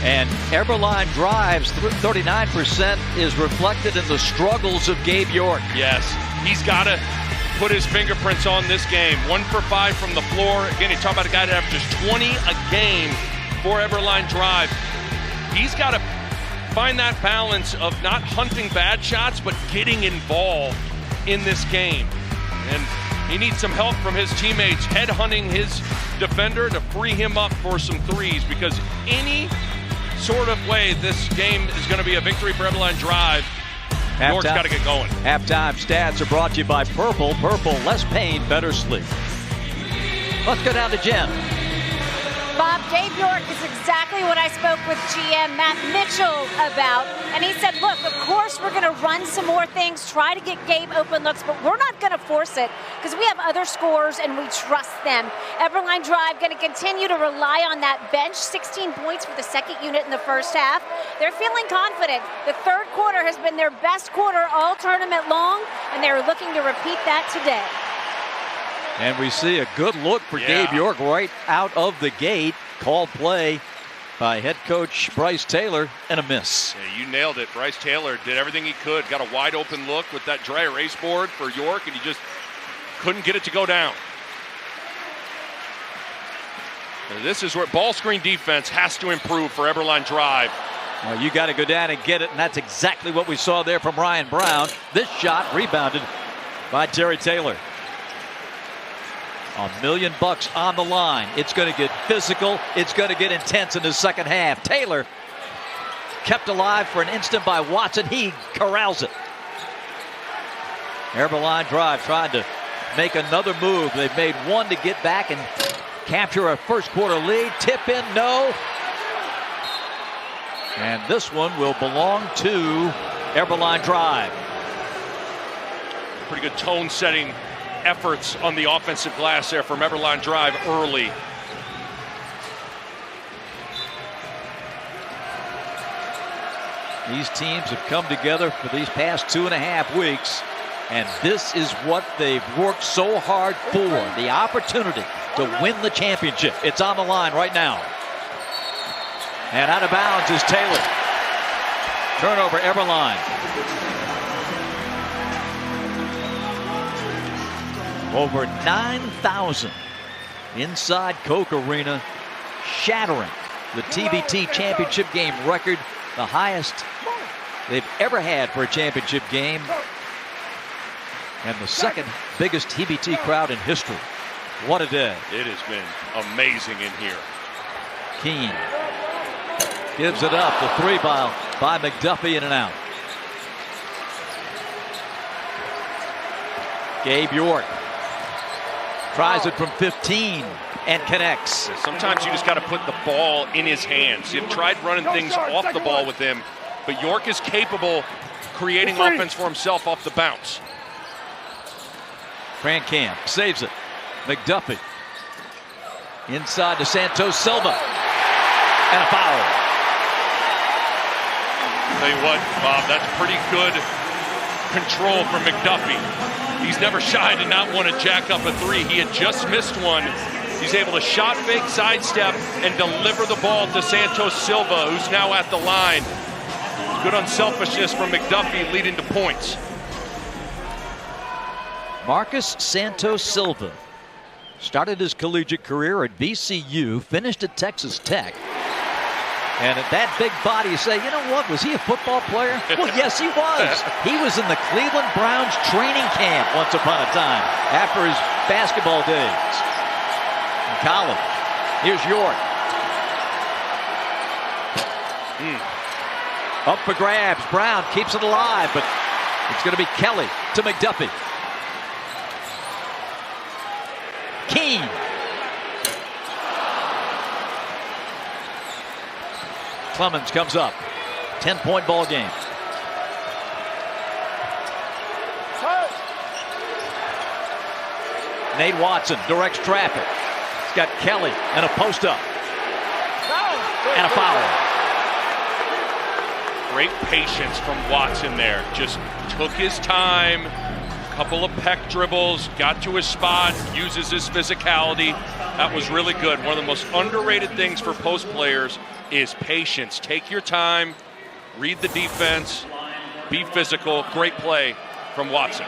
And Eberlein drives 39% is reflected in the struggles of Gabe York. Yes, he's got to put his fingerprints on this game. 1 for 5 from the floor. Again, you talk about a guy that averages 20 a game for Eberlein Drive. He's got to find that balance of not hunting bad shots, but getting involved in this game. And he needs some help from his teammates, headhunting his defender to free him up for some threes, because any sort of way this game is going to be a victory for Eberlein Drive, York's got to get going. Halftime stats are brought to you by Purple. Purple, less pain, better sleep. Let's go down to Jen. Bob, Gabe York is exactly what I spoke with GM Matt Mitchell about. And he said, look, of course we're going to run some more things, try to get Gabe open looks, but we're not going to force it because we have other scorers and we trust them. Eberlein Drive going to continue to rely on that bench. 16 points for the second unit in the first half. They're feeling confident. The third quarter has been their best quarter all tournament long, and they're looking to repeat that today. And we see a good look for Gabe York right out of the gate. Called play by head coach Bryce Taylor, and a miss. Yeah, you nailed it. Bryce Taylor did everything he could. Got a wide open look with that dry erase board for York, and he just couldn't get it to go down. And this is where ball screen defense has to improve for Eberlein Drive. Well, you got to go down and get it, and that's exactly what we saw there from Ryan Brown. This shot rebounded by Terry Taylor. $1 million on the line. It's going to get physical. It's going to get intense in the second half. Taylor kept alive for an instant by Watson. He corrals it. Eberlein Drive trying to make another move. They've made one to get back and capture a first quarter lead. Tip in, no. And this one will belong to Eberlein Drive. Pretty good tone setting efforts on the offensive glass there from Eberlein Drive early. These teams have come together for these past 2.5 weeks, and this is what they've worked so hard for, the opportunity to win the championship. It's on the line right now. And out of bounds is Taylor. Turnover, Eberlein. Over 9,000 inside Koch Arena, shattering the TBT championship game record, the highest they've ever had for a championship game, and the second biggest TBT crowd in history. What a day. It has been amazing in here. Keene gives it up. The three ball by McDuffie, in and out. Gabe York tries it from 15 and connects. Sometimes you just got to put the ball in his hands. You've tried running things off the ball with him, but York is capable creating offense for himself off the bounce. Crankamp saves it. McDuffie inside to Santos Silva, and a foul. Tell you what, Bob, that's pretty good control from McDuffie. He's never shy to not want to jack up a three. He had just missed one. He's able to shot fake, sidestep, and deliver the ball to Santos Silva, who's now at the line. Good unselfishness from McDuffie, leading to points. Marcus Santos Silva started his collegiate career at VCU, finished at Texas Tech. And at that big body, you say, you know what, was he a football player? Well, yes, he was. He was in the Cleveland Browns training camp once upon a time after his basketball days. In college, here's York. Up for grabs. Brown keeps it alive, but it's going to be Kelly to McDuffie. Keene. Clemens comes up. 10-point ball game. Nate Watson directs traffic. He's got Kelly and a post up. And a foul. Great patience from Watson there. Just took his time. Couple of peck dribbles, got to his spot, uses his physicality. That was really good. One of the most underrated things for post players is patience. Take your time, read the defense, be physical. Great play from Watson.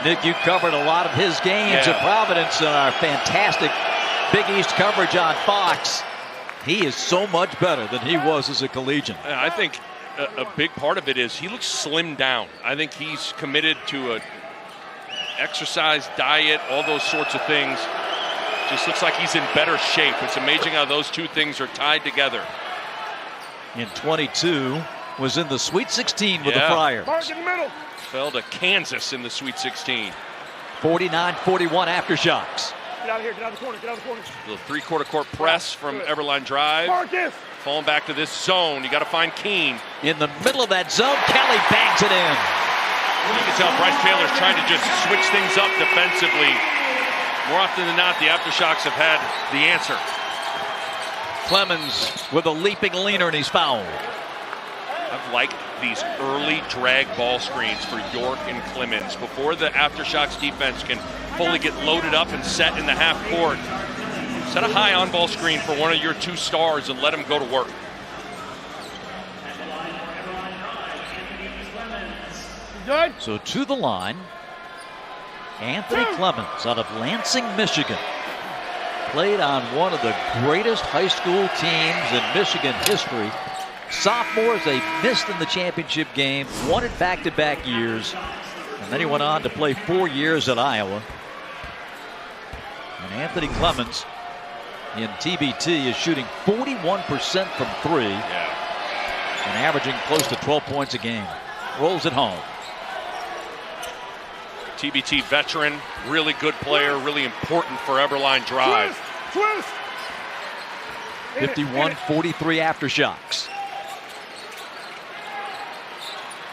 Nick, you covered a lot of his games at Providence in our fantastic Big East coverage on Fox. He is so much better than he was as a collegian. I think a big part of it is he looks slimmed down. I think he's committed to a exercise, diet, all those sorts of things. Just looks like he's in better shape. It's amazing how those two things are tied together. In 22, was in the Sweet 16 with the Friars. Mark in the middle. Fell to Kansas in the Sweet 16. 49-41 Aftershocks. Get out of here, get out of the corner, get out of the corner. Little three-quarter court press from Eberlein drive. Marcus. Falling back to this zone. You got to find Keene. In the middle of that zone, Kelly bangs it in. You can tell Bryce Taylor's trying to just switch things up defensively. More often than not, the Aftershocks have had the answer. Clemens with a leaping leaner, and he's fouled. I've liked these early drag ball screens for York and Clemens before the Aftershocks defense can fully get loaded up and set in the half court. Set a high on-ball screen for one of your two stars and let them go to work. Good. So to the line, Anthony Clemens out of Lansing, Michigan. Played on one of the greatest high school teams in Michigan history. Sophomores, they missed in the championship game, won it back-to-back years, and then he went on to play 4 years at Iowa. And Anthony Clemens in TBT is shooting 41% from three and averaging close to 12 points a game. Rolls it home. TBT veteran, really good player, really important for Eberlein drive. Twist. 51-43 Aftershocks.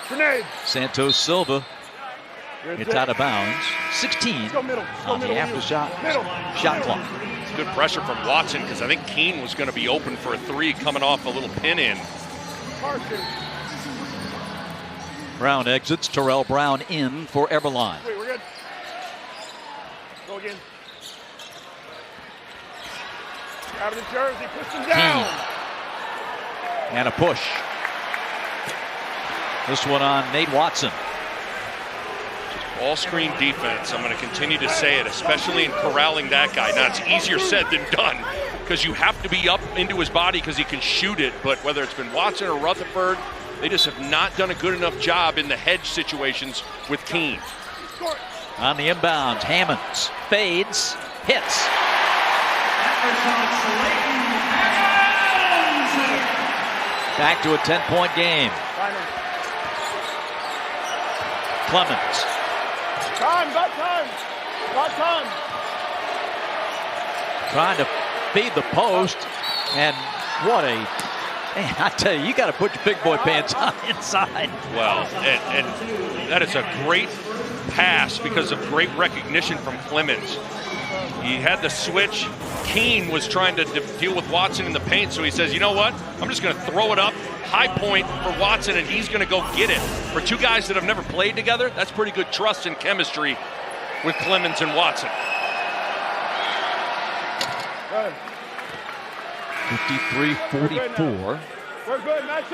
Grenade. Santos Silva, it's out of bounds. 16 on the Aftershock shot clock. It's good pressure from Watson because I think Keene was going to be open for a three coming off a little pin in. Brown exits. Terrell Brown in for Eberlein. Wait, we're good. Go again. Grab the jersey, push him down. And a push. This one on Nate Watson. Ball screen defense. I'm going to continue to say it, especially in corralling that guy. Now, it's easier said than done because you have to be up into his body because he can shoot it. But whether it's been Watson or Rutherford, they just have not done a good enough job in the hedge situations with Keene. On the inbounds, Hammonds fades, hits. Back to a 10-point game. Clemens. Got time. Trying to feed the post, and what a, man, I tell you, you got to put your big boy pants on inside. Well, and that is a great pass because of great recognition from Clemens. He had the switch. Keene was trying to deal with Watson in the paint, so he says, you know what? I'm just going to throw it up, high point for Watson, and he's going to go get it. For two guys that have never played together, that's pretty good trust and chemistry with Clemens and Watson. 53-44.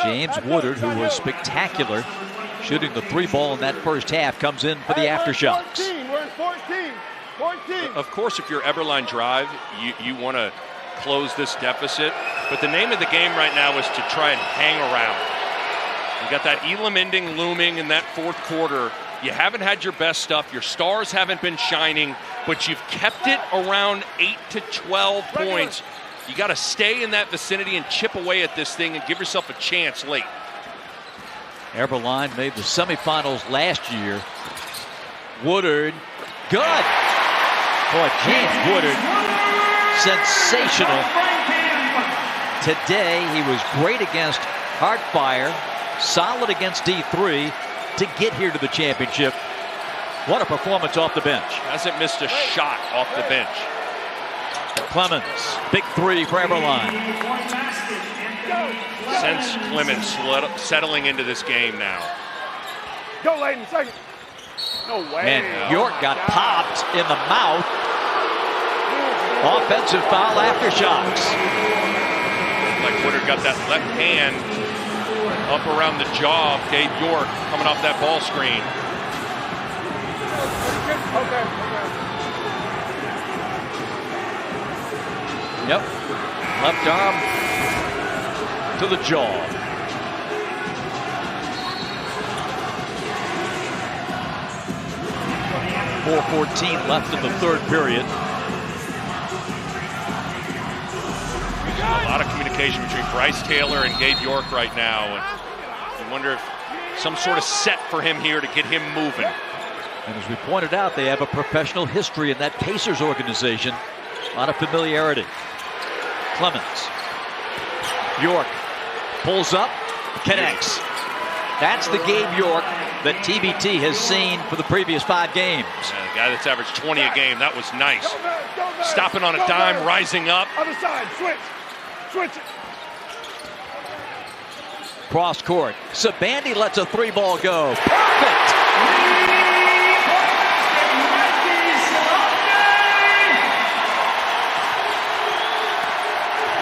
James Woodard, who was spectacular shooting the three ball in that first half, comes in for the Aftershocks. We're in 14. Of course, if you're Eberlein drive, you want to close this deficit. But the name of the game right now is to try and hang around. You got that Elam ending looming in that fourth quarter. You haven't had your best stuff. Your stars haven't been shining, but you've kept it around 8 to 12 points. You got to stay in that vicinity and chip away at this thing and give yourself a chance late. Eberlein made the semifinals last year. Woodard, good. Boy, James Woodard, sensational. Today, he was great against Hardfire, solid against D3 to get here to the championship. What a performance off the bench. Hasn't missed a shot off the bench. Clemens, big three for Eberlein. Sense Clemens settling into this game now. Go, Layden, second. No way. And York got popped in the mouth. Offensive foul, Aftershocks. Like Woodard got that left hand up around the jaw of Dave York coming off that ball screen. Yep. Left arm to the jaw. 4:14 left in the third period. A lot of communication between Bryce Taylor and Gabe York right now. And I wonder if some sort of set for him here to get him moving. And as we pointed out, they have a professional history in that Pacers organization. A lot of familiarity. Clemens. York pulls up, connects. That's the Gabe York that TBT has seen for the previous 5 games. Yeah, the guy that's averaged 20 a game, that was nice. Stopping on a dime, rising up. Other side, switch. Switch it. Cross court. Sabandi lets a 3-ball go. Perfect.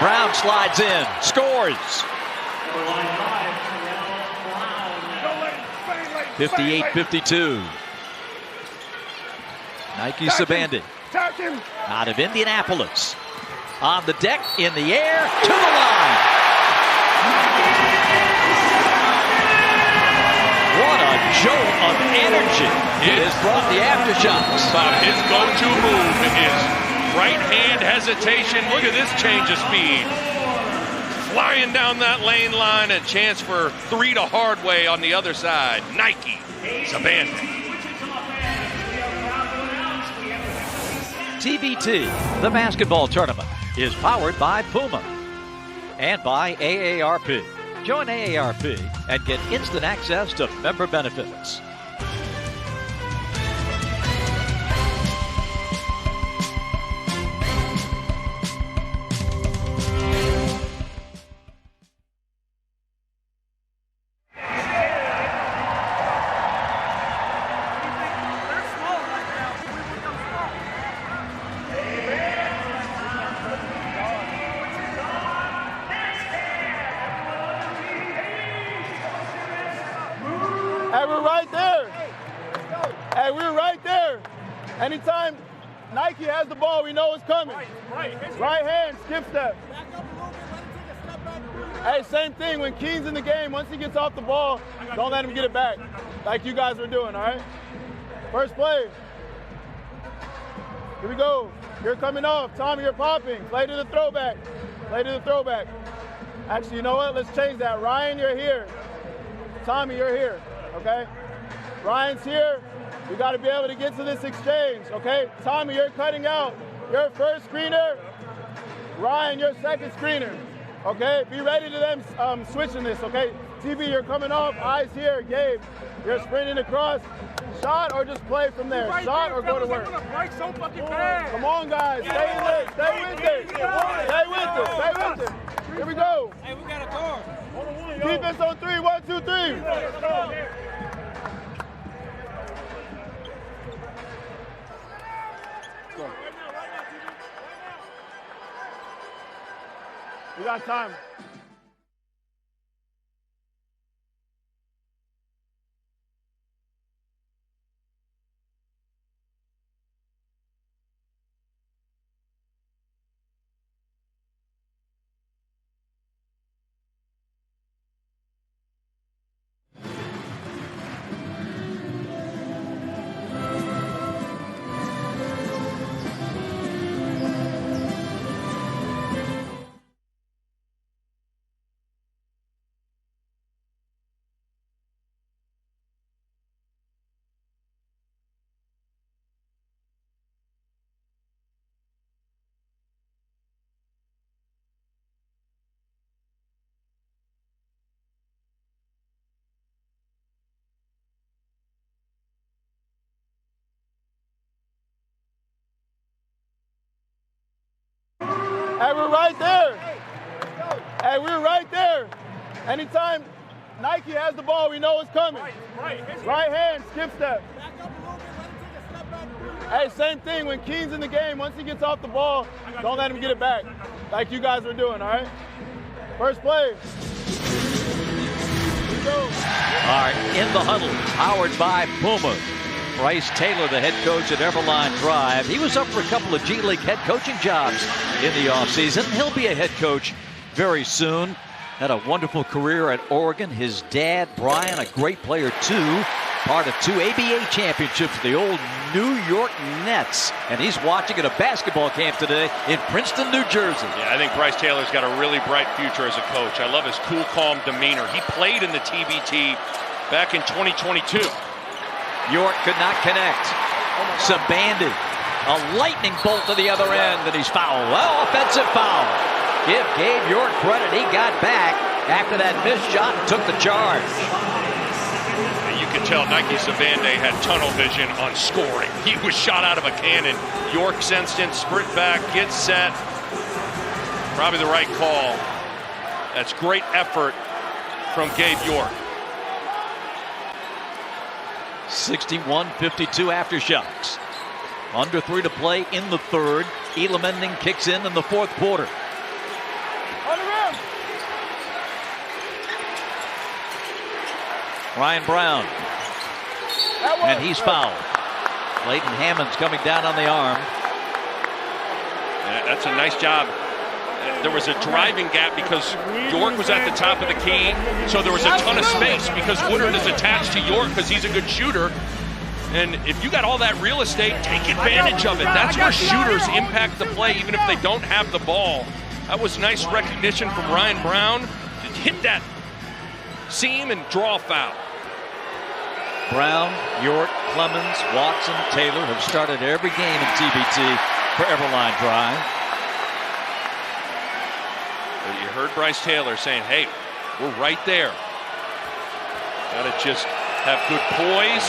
Brown slides in, scores. 58-52. Nike Sabandi out of Indianapolis. On the deck, in the air, to the line. What a jolt of energy it has brought the Aftershocks. Bob, his go-to move is right hand hesitation. Look at this change of speed. Flying down that lane line, a chance for 3 to Hardway on the other side. Nike Sabandi. TBT, the basketball tournament, is powered by Puma and by AARP. Join AARP and get instant access to member benefits. Hey, we're right there. Hey, we're right there. Anytime Nike has the ball, we know it's coming. Right hand, skip step. Hey, same thing. When Keen's in the game, once he gets off the ball, don't let him get it back, like you guys were doing, all right? First play. Here we go. You're coming off. Tommy, you're popping. Play to the throwback. Play to the throwback. Actually, you know what? Let's change that. Ryan, you're here. Tommy, you're here. Okay? Ryan's here. You got to be able to get to this exchange, okay? Tommy, you're cutting out. You're first screener. Ryan, you're second screener, okay? Be ready to them switching this, okay? TB, you're coming off. Eyes here. Gabe, you're sprinting across. Shot or just play from there. Shot or go to work. Come on, guys. Stay in there. Stay with it. Stay with it. Stay with it. Here we go. Hey, we got a guard. Defense on 3. 1, 2, 3. We got time. Hey, we're right there. Hey, we're right there. Anytime Nike has the ball, we know it's coming. Right hand, skip step. Hey, same thing. When Keen's in the game, once he gets off the ball, don't let him get it back, like you guys were doing, all right? First play. Here we go. All right, in the huddle, powered by Puma. Bryce Taylor, the head coach at Eberlein Drive. He was up for a couple of G League head coaching jobs in the offseason. He'll be a head coach very soon. Had a wonderful career at Oregon. His dad, Brian, a great player too. Part of 2 ABA championships, the old New York Nets. And he's watching at a basketball camp today in Princeton, New Jersey. Yeah, I think Bryce Taylor's got a really bright future as a coach. I love his cool, calm demeanor. He played in the TBT back in 2022. York could not connect. Sabanded. A lightning bolt to the other end, and he's fouled. Well, offensive foul. Give Gabe York credit. He got back after that missed shot and took the charge. You can tell Nike Sabande had tunnel vision on scoring. He was shot out of a cannon. York sensed it, sprint back, gets set. Probably the right call. That's great effort from Gabe York. 61-52 Aftershocks. Under 3 to play in the third. Elam Ending kicks in the fourth quarter. On the rim. Ryan Brown. And he's fouled. Clayton Hammond's coming down on the arm. Yeah, that's a nice job. There was a driving gap because York was at the top of the key, so there was a ton of space because Woodard is attached to York because he's a good shooter. And if you got all that real estate, take advantage of it. That's where shooters impact the play even if they don't have the ball. That was nice recognition from Ryan Brown to hit that seam and draw a foul. Brown, York, Clemens, Watson, Taylor have started every game in TBT for Eberlein Drive. You heard Bryce Taylor saying, hey, we're right there. Got to just have good poise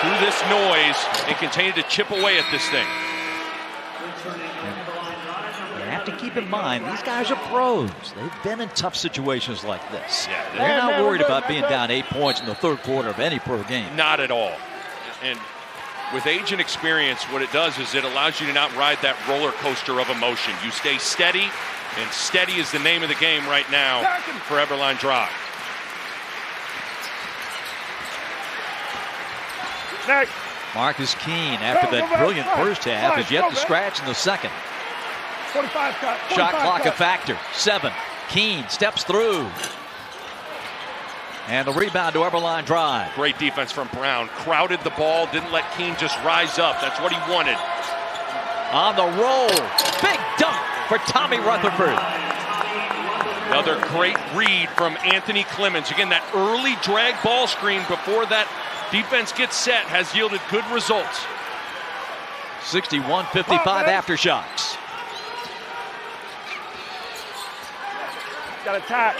through this noise and continue to chip away at this thing. You have to keep in mind, these guys are pros. They've been in tough situations like this. Yeah, they're not worried about being down 8 points in the third quarter of any pro game. Not at all. And with age and experience, what it does is it allows you to not ride that roller coaster of emotion. You stay steady, and steady is the name of the game right now for Eberlein Drive. Next. Marcus Keene, after that brilliant first half, is yet to scratch in the second. 45 cut. 45 Shot clock cut. a factor. 7. Keene steps through. And the rebound to Eberlein Drive. Great defense from Brown. Crowded the ball, didn't let Keene just rise up. That's what he wanted. On the roll. Big dunk for Tommy Rutherford. Another great read from Anthony Clemens. Again, that early drag ball screen before that defense gets set has yielded good results. 61-55 Aftershocks. Got a tap.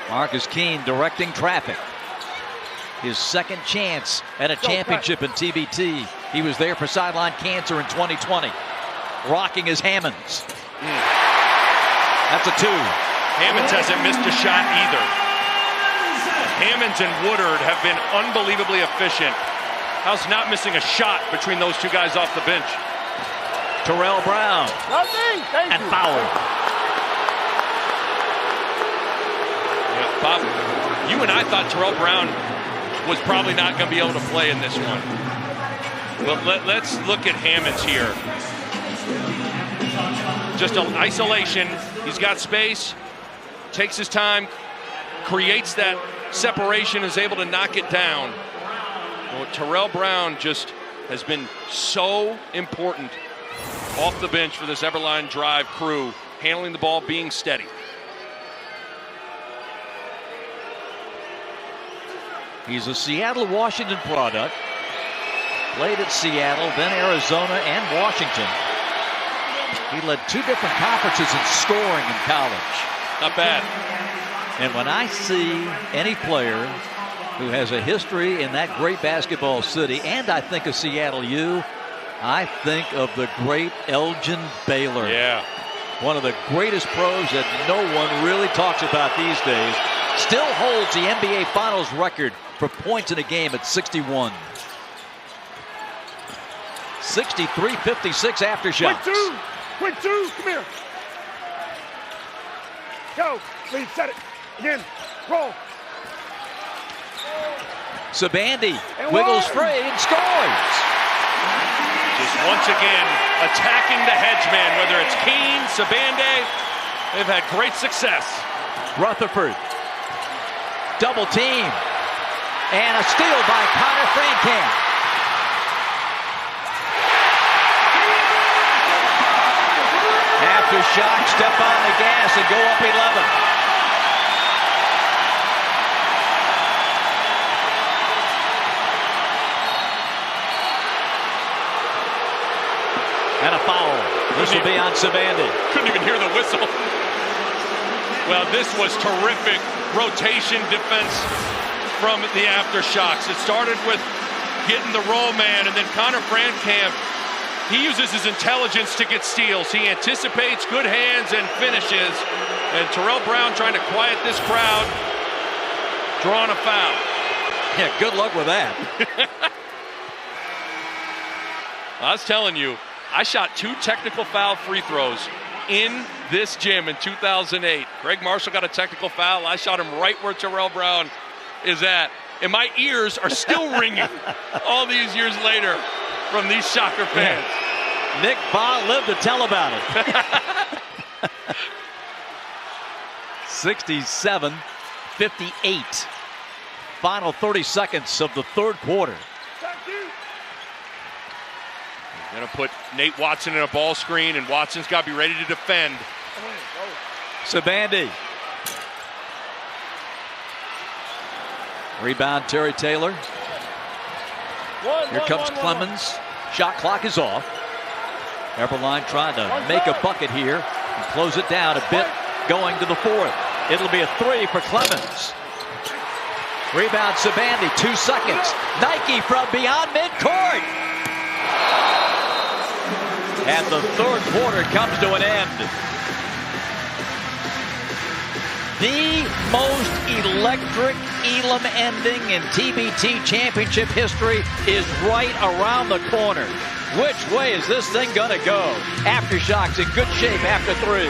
Marcus Keene directing traffic. His second chance at a championship in TBT. He was there for sideline cancer in 2020. Rocking his Hammonds. That's a 2. Hammonds hasn't missed a shot either. Hammonds and Woodard have been unbelievably efficient. How's not missing a shot between those two guys off the bench? Terrell Brown. Thank and you. Fowler. Yeah, Bob, you and I thought Terrell Brown was probably not going to be able to play in this one. But let's look at Hammonds here. Just an isolation. He's got space, takes his time, creates that separation, is able to knock it down. Well, Terrell Brown just has been so important off the bench for this Eberlein Drive crew, handling the ball, being steady. He's a Seattle-Washington product. Played at Seattle, then Arizona and Washington. He led 2 different conferences in scoring in college. Not bad. And when I see any player who has a history in that great basketball city, and I think of Seattle U, I think of the great Elgin Baylor. Yeah. One of the greatest pros that no one really talks about these days. Still holds the NBA Finals record for points in a game at 61. 63-56 Aftershocks. Quick two, come here. Go, lead, set it. Again, roll. Sabandi wiggles free and scores. Just once again attacking the hedge man, whether it's Keene, Sabandi, they've had great success. Rutherford, double team, and a steal by Connor Frankamp. Aftershocks step on the gas and go up 11. And a foul. This will be on Sabandi. Couldn't even hear the whistle. Well, this was terrific rotation defense from the Aftershocks. It started with getting the roll man, and then Connor Frankamp, he uses his intelligence to get steals. He anticipates, good hands, and finishes. And Terrell Brown trying to quiet this crowd, drawing a foul. Yeah, good luck with that. I was telling you, I shot 2 technical foul free throws in this gym in 2008. Greg Marshall got a technical foul. I shot him right where Terrell Brown is at. And my ears are still ringing all these years later from these Shocker fans. Yeah. Nick Baugh lived to tell about it. 67-58. Final 30 seconds of the third quarter. Going to put Nate Watson in a ball screen, and Watson's got to be ready to defend. Sabandi. Rebound, Terry Taylor. Here comes Clemens. Shot clock is off. Eberlein trying to make a bucket here and close it down a bit going to the fourth. It'll be a 3 for Clemens. Rebound, Sabandi, 2 seconds. Nike from beyond midcourt. And the third quarter comes to an end. The most electric Elam ending in TBT championship history is right around the corner. Which way is this thing gonna go? Aftershocks in good shape after 3.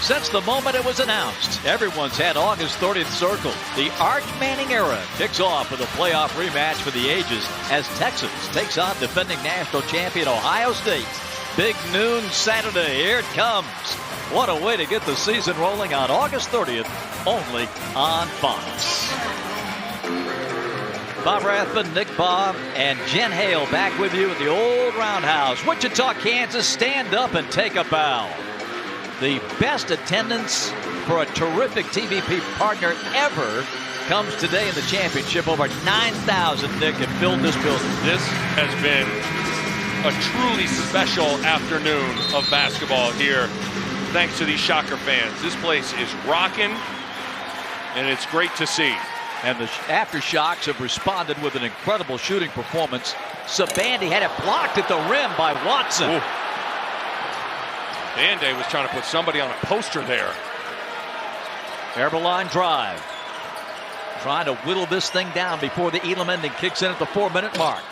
Since the moment it was announced, everyone's had August 30th circled. The Arch Manning era kicks off with a playoff rematch for the ages as Texas takes on defending national champion Ohio State. Big noon Saturday, here it comes. What a way to get the season rolling on August 30th, only on Fox. Bob Rathman, Nick Baum, and Jen Hale back with you at the old Roundhouse. Wichita, Kansas, stand up and take a bow. The best attendance for a terrific TBT partner ever comes today in the championship. Over 9,000, Nick, have filled this building. This has been a truly special afternoon of basketball here, thanks to these Shocker fans. This place is rocking, and it's great to see. And the Aftershocks have responded with an incredible shooting performance. Sabandi had it blocked at the rim by Watson. Ooh. Band-Aid was trying to put somebody on a poster there. Eberlein drive. Trying to whittle this thing down before the Elam ending kicks in at the 4-minute mark.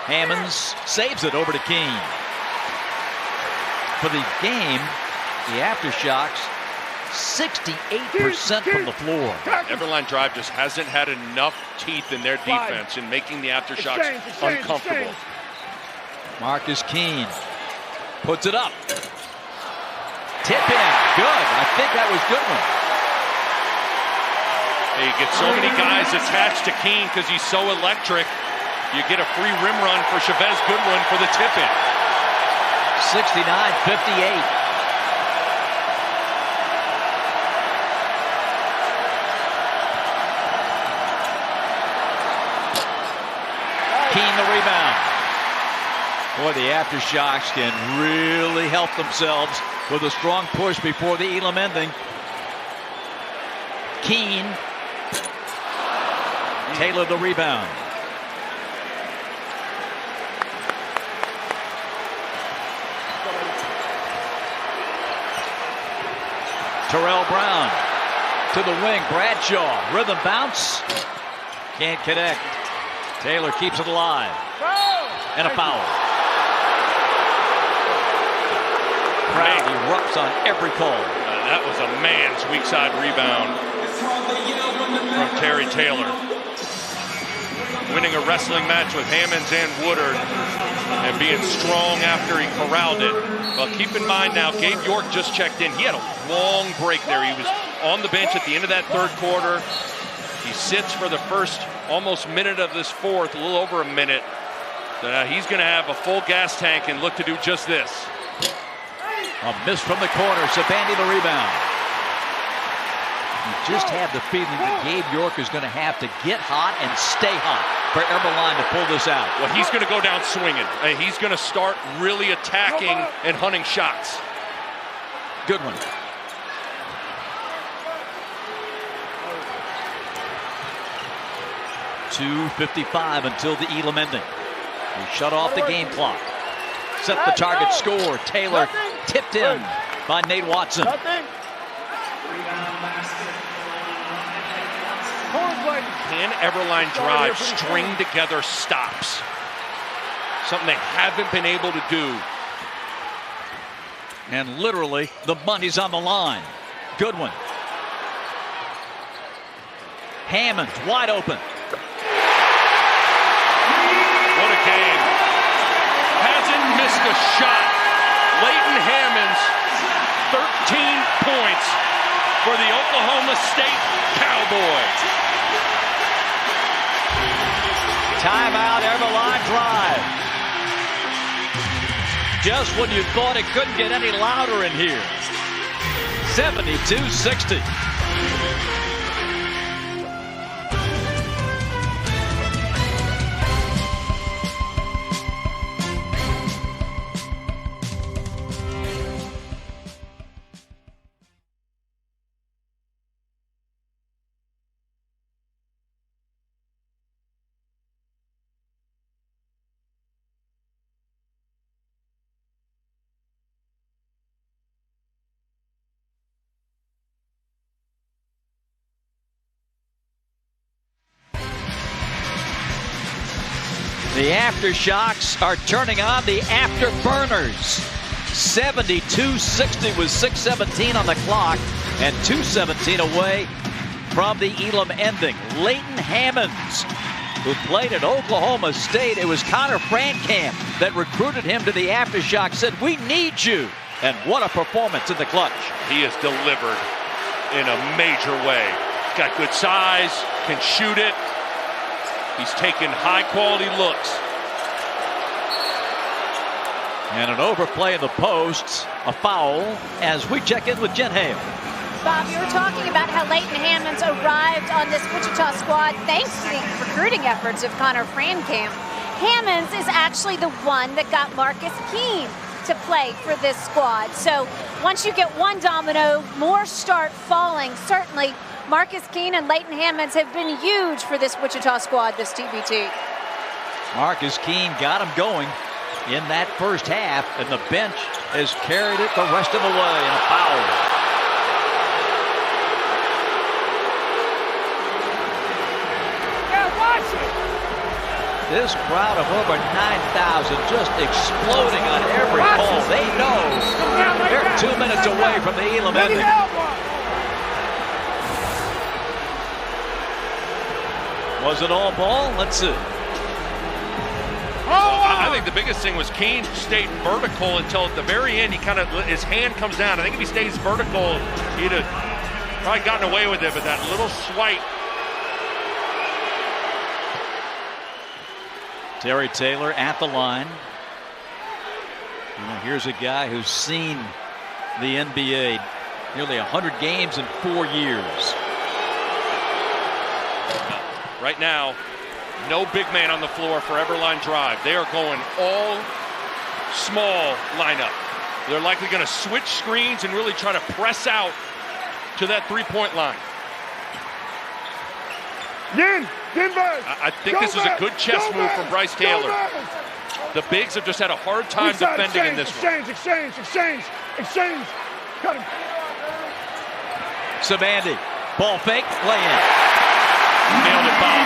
Hammonds saves it over to Keene. For the game, the Aftershocks 68% from the floor. Eberlein drive just hasn't had enough teeth in their defense in making the Aftershocks uncomfortable. Marcus Keene puts it up. Tip in. Good. I think that was Goodwin. Hey, you get so many guys attached to Keene because he's so electric. You get a free rim run for Chavez Goodwin for the tip in. 69-58. Keene the rebound. Boy, the Aftershocks can really help themselves with a strong push before the Elam ending. Keene. Taylor the rebound. Terrell Brown to the wing. Bradshaw. Rhythm bounce. Can't connect. Taylor keeps it alive. And a foul. Crowd erupts on every call. That was a man's weak side rebound from Terry Taylor. Winning a wrestling match with Hammonds and Woodard and being strong after he corralled it. Well, keep in mind now, Gabe York just checked in. He had a long break there. He was on the bench at the end of that third quarter. He sits for the first almost minute of this fourth, a little over a minute. He's going to have a full gas tank and look to do just this. A miss from the corner. Sabandi the rebound. You just have the feeling that Gabe York is going to have to get hot and stay hot for Eberlein to pull this out. Well, he's going to go down swinging. He's going to start really attacking and hunting shots. Good one. .255 until the Elam ending. We shut off the game clock. Set the target score. Taylor tipped in by Nate Watson. Can Eberlein drive string together stops? Something they haven't been able to do. And literally, the money's on the line. Goodwin. Hammonds wide open. What a game. Hasn't missed a shot. Leighton Hammonds, 13 points for the Oklahoma State Cowboys. Timeout, Eberlein drive. Just when you thought it couldn't get any louder in here. 72-60. The Aftershocks are turning on the Afterburners. 72-60 with 6:17 on the clock and 2:17 away from the Elam ending. Leighton Hammonds, who played at Oklahoma State, it was Connor Frankamp that recruited him to the Aftershocks, said, "We need you." And what a performance in the clutch. He has delivered in a major way. He's got good size, can shoot it. He's taken high-quality looks. And an overplay in the posts, a foul, as we check in with Jen Hale. Bob, you were talking about how Leighton Hammonds arrived on this Wichita squad thanks to the recruiting efforts of Connor Frankamp. Hammonds is actually the one that got Marcus Keene to play for this squad. So once you get one domino, more start falling. Certainly, Marcus Keene and Leighton Hammonds have been huge for this Wichita squad this TBT. Marcus Keene got him going in that first half, and the bench has carried it the rest of the way, and a foul. Yeah, watch it. This crowd of over 9,000 just exploding on every call. They know they're 2 minutes away from the Elam ending. Was it all ball? Let's see. I think the biggest thing was Keene stayed vertical until at the very end. He kind of, his hand comes down. I think if he stays vertical, he'd have probably gotten away with it. But that little swipe. Terry Taylor at the line. You know, here's a guy who's seen the NBA nearly 100 games in 4 years. Right now, no big man on the floor for Eberlein Drive. They are going all small lineup. They're likely going to switch screens and really try to press out to that three-point line. I think this is a good chess move from Bryce Taylor. The bigs have just had a hard time defending in this one. Exchange. Cut him. Sabandi, ball fake, lay in. Nailed it, Bob.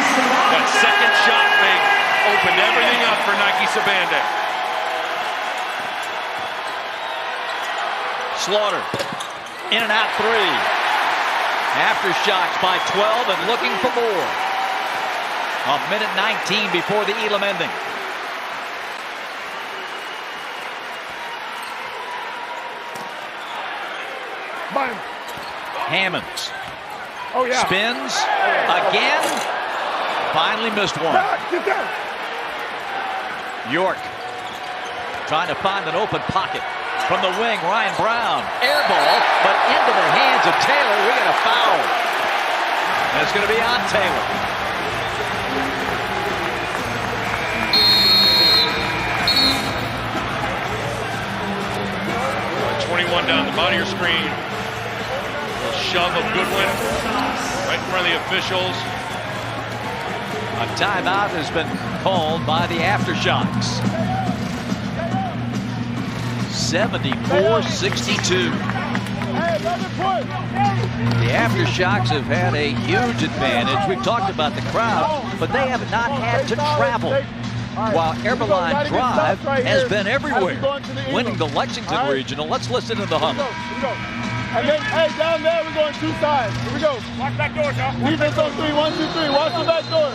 That second shot fake opened everything up for Nike Sabandi. Slaughter, in and out three. Aftershocks by 12 and looking for more. A minute 19 before the Elam ending. Hammonds. Oh, yeah. Spins again. Finally missed one. York trying to find an open pocket. From the wing, Ryan Brown. Air ball, but into the hands of Taylor. We got a foul. And it's going to be on Taylor. Down the bottom of your screen. A shove of Goodwin right in front of the officials. A timeout has been called by the Aftershocks. 74-62. The Aftershocks have had a huge advantage. We've talked about the crowd, but they have not had to travel. While Eberlein Drive has been everywhere, winning the Lexington Regional. Let's listen to the hum. And then, hey, down there, we're going two sides. Here we go. Watch back door, y'all. Defense on 3, 1, 2, 3. Watch the back door.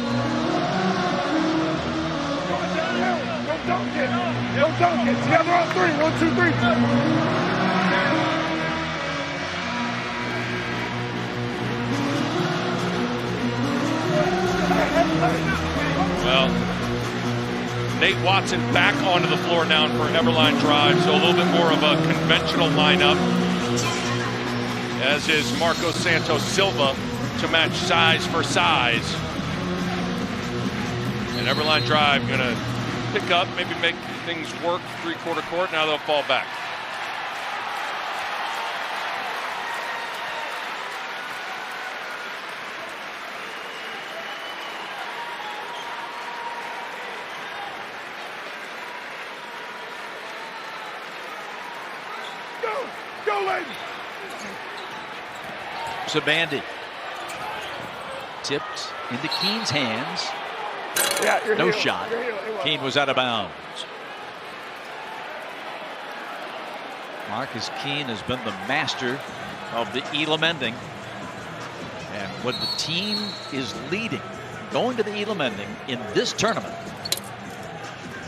Don't dunk it. Together on 3. 1, 2, 3. Well, Nate Watson back onto the floor now for Eberlein Drive, so a little bit more of a conventional lineup, as is Marco Santos Silva to match size for size. And Eberlein Drive going to pick up, maybe make things work three-quarter court. Now they'll fall back. Go, ladies! Sabandi tipped into Keene's hands. Yeah, no shot. Keene was out of bounds. Marcus Keene has been the master of the Elam ending. And when the team is leading, going to the Elam ending in this tournament,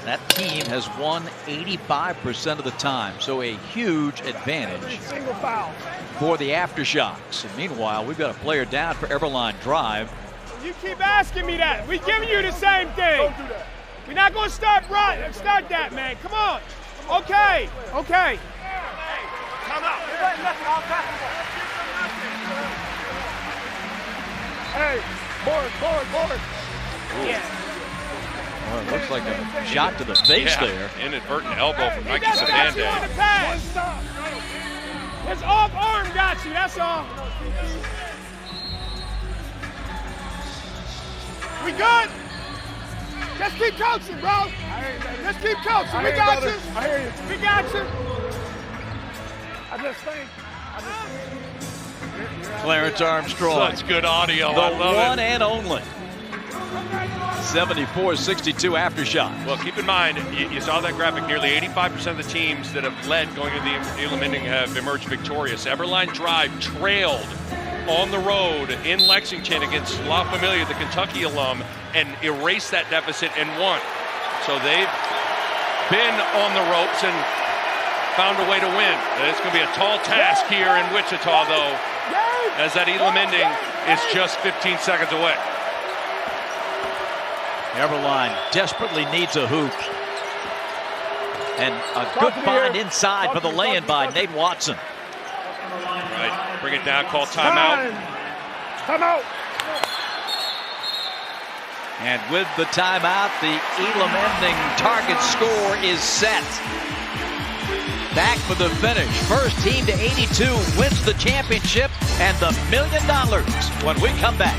that team has won 85% of the time. So a huge advantage for the Aftershocks. And meanwhile, we've got a player down for Eberlein drive. You keep asking me that. We giving you the same thing. Don't do that. We're not going to start that, man. Come on. Okay. Okay. Come out. Hey, forward. Yeah. Well, it looks like a shot to the face there. Inadvertent elbow from Mikey Got you on the Sabande. pass. His off arm got you. That's all. We good? Just keep coaching, bro. Just keep coaching. We got you. I hear you. We got you. I just think. Clarence Armstrong, Such good audio. the I love one it. and only 74-62 Aftershock. Well, keep in mind, you saw that graphic. Nearly 85% of the teams that have led going to the Elam ending have emerged victorious. Eberlein Drive trailed on the road in Lexington against La Familia, the Kentucky alum, and erased that deficit and won. So they've been on the ropes and found a way to win. It's going to be a tall task here in Wichita, though, as that Elam ending is just 15 seconds away. Eberlein desperately needs a hoop. And a good find inside for the lay-in by Nate Watson. Right, bring it down, call timeout. Timeout. And with the timeout, the Elam ending target score is set. Back for the finish. First team to 82 wins the championship and the $1 million when we come back.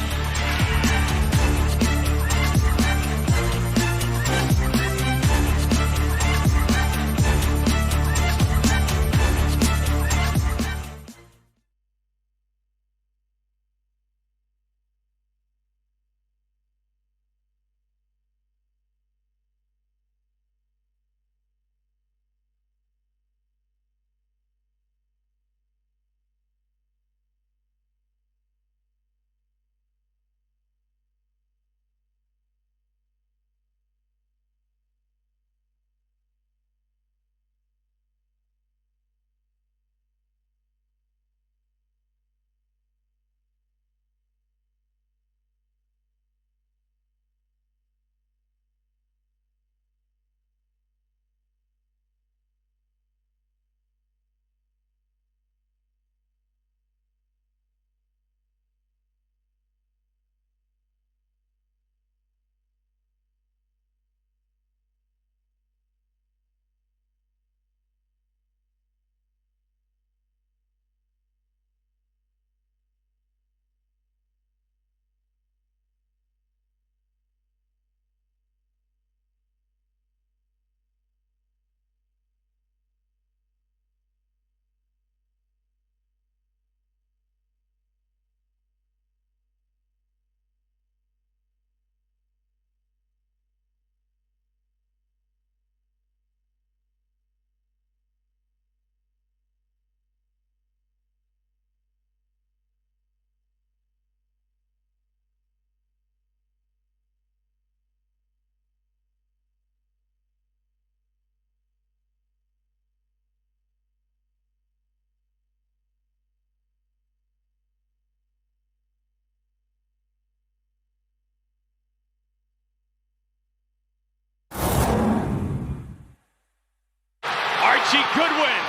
Goodwin.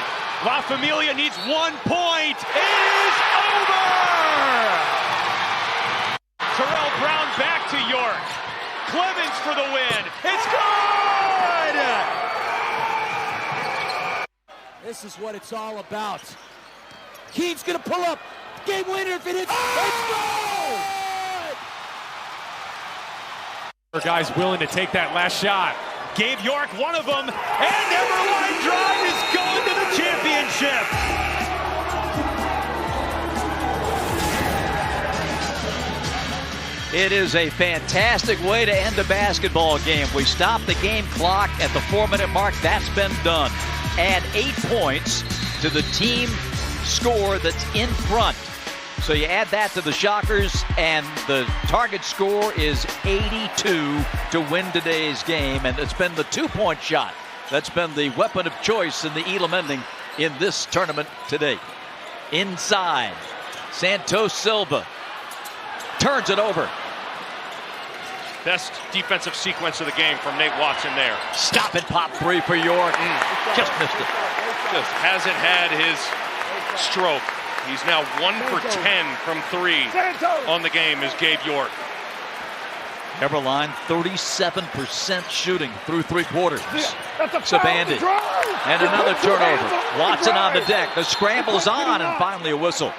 La Familia needs 1 point. It is over! Terrell Brown back to York. Clemens for the win. It's good! This is what it's all about. Keene's gonna pull up. Game winner if it hits. Let's go! Guys willing to take that last shot. Gave York one of them, and Eberlein Drive is going to the championship. It is a fantastic way to end a basketball game. We stop the game clock at the 4-minute mark. That's been done. Add 8 points to the team score that's in front. So you add that to the Shockers, and the target score is 82 to win today's game. And it's been the two-point shot that's been the weapon of choice in the Elam ending in this tournament today. Inside, Santos Silva turns it over. Best defensive sequence of the game from Nate Watson there. Stop and pop three for York. Just missed it. Just hasn't had his stroke. He's now 1 for 10 from 3 on the game is Gabe York. Eberlein, 37% shooting through 3 quarters. Sabandi. And another turnover. Watson on the deck. The scramble is on, and finally a whistle.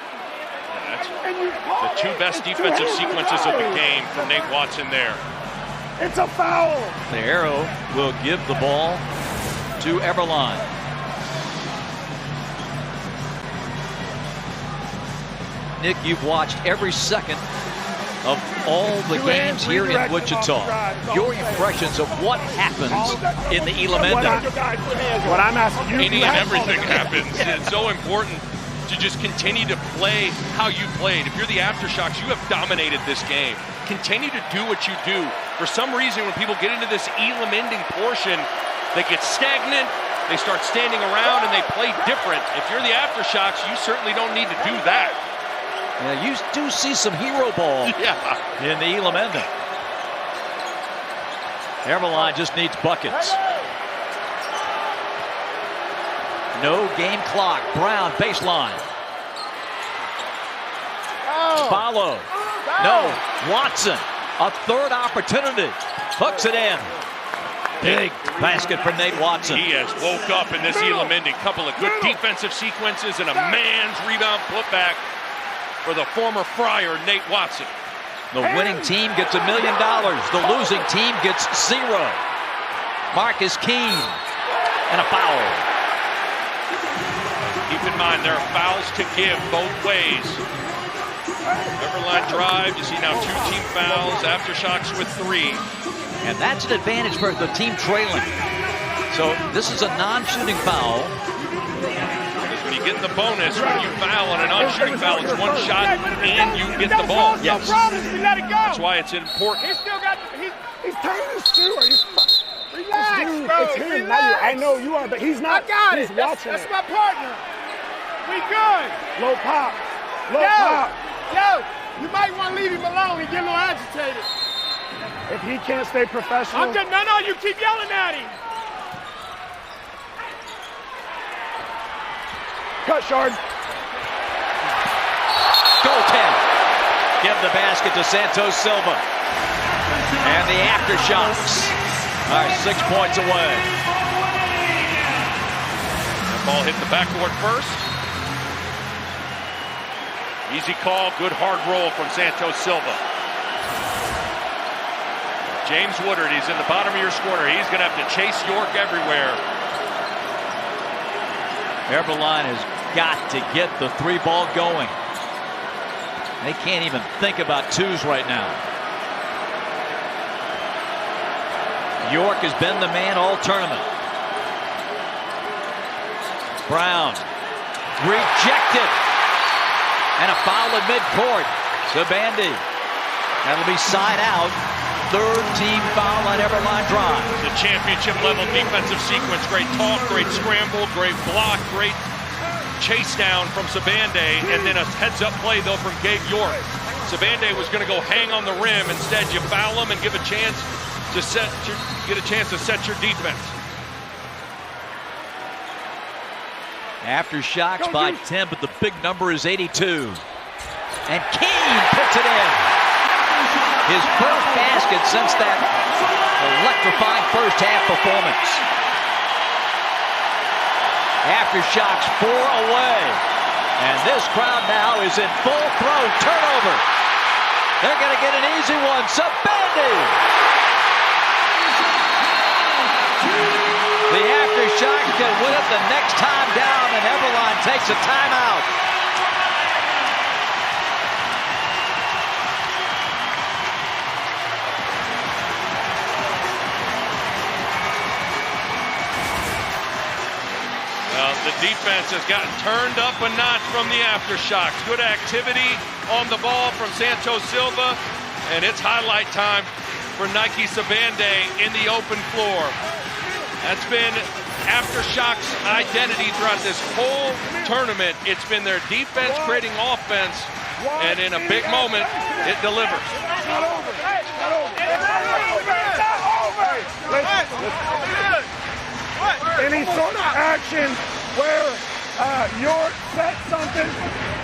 That's the 2 best defensive sequences of the game from Nate Watson there. It's a foul. The arrow will give the ball to Eberlein. Nick, you've watched every second of all the games here in Wichita. Your impressions of what happens in the Elam ending? What I'm asking you, any and everything happens. It's so important to just continue to play how you played. If you're the Aftershocks, you have dominated this game. Continue to do what you do. For some reason, when people get into this Elam ending portion, they get stagnant, they start standing around, and they play different. If you're the Aftershocks, you certainly don't need to do that. Yeah, you do see some hero ball in the Elam ending. Eberlein just needs buckets. No game clock. Brown baseline. Follow. No. Watson. A third opportunity. Hooks it in. Big basket for Nate Watson. He has woke up in this Elam ending. Couple of good defensive sequences and a man's rebound putback for the former Friar, Nate Watson. The winning team gets $1 million. The losing team gets 0. Marcus Keene. And a foul. Keep in mind, there are fouls to give both ways. Eberlein drive. You see now 2 team fouls. Aftershocks with 3. And that's an advantage for the team trailing. So this is a non-shooting foul. When you get the bonus, when you foul on a non-shooting foul, it's 1 shot and you get the ball. Yes. That's why it's important. He's still got. He's turning his shoe. Are you? Relax, bro. It's him. Relax. I know you are, but he's not. I got it. That's my partner. We good. Low pop. Low pop. Yo, you might want to leave him alone. He get a little agitated. If he can't stay professional. No, you keep yelling at him. Cut, Shard. Goaltend. Give the basket to Santos Silva. And the Aftershocks are 6 points away. That ball hit the backboard first. Easy call, good hard roll from Santos Silva. James Woodard, he's in the bottom of your scorer. He's going to have to chase York everywhere. Eberlein has got to get the 3-ball going. They can't even think about 2s right now. York has been the man all tournament. Brown rejected. And a foul at midcourt. Sabandi. That'll be side out. 3rd team foul on Eberlein drive. The championship level defensive sequence. Great talk, great scramble, great block, great chase down from Sabandi, and then a heads-up play, though, from Gabe York. Sabandi was going to go hang on the rim. Instead, you foul him and give a chance to get a chance to set your defense. Aftershocks by 10, but the big number is 82. And Keene puts it in. His first basket since that electrifying first-half performance. Aftershocks 4 away. And this crowd now is in full throw. Turnover. They're going to get an easy one. Sabandi. The Aftershocks can win it the next time down, and Eberlein takes a timeout. The Defense has gotten turned up a notch from the Aftershocks. Good activity on the ball from Santos Silva, and it's highlight time for Nike Sabande in the open floor. That's been Aftershocks' identity throughout this whole tournament. It's been their defense creating offense, and in a big moment, it delivers. Any sort of action where York sets something,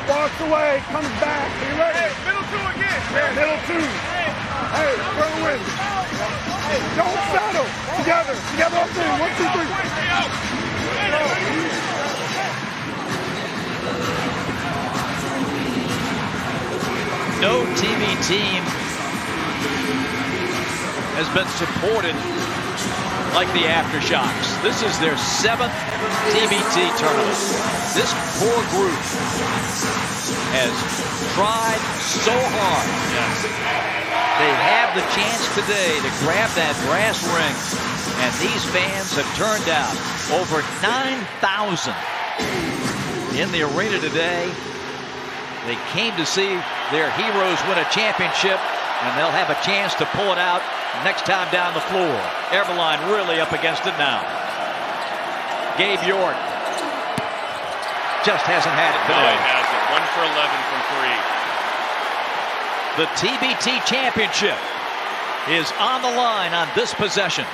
walks away, comes back. Are you ready? Hey, middle two again. Yeah, middle two. Hey, throw in. Hey, don't settle. Together. Together up three. 1, 2, 3. No TV team has been supported like the Aftershocks. This is their 7th TBT tournament. This poor group has tried so hard. Yes. They have the chance today to grab that brass ring, and these fans have turned out over 9,000 in the arena today. They came to see their heroes win a championship, and they'll have a chance to pull it out next time down the floor. Eberlein really up against it now. Gabe York just hasn't had it today. No, he hasn't. 1 for 11 from 3. The TBT championship is on the line on this possession.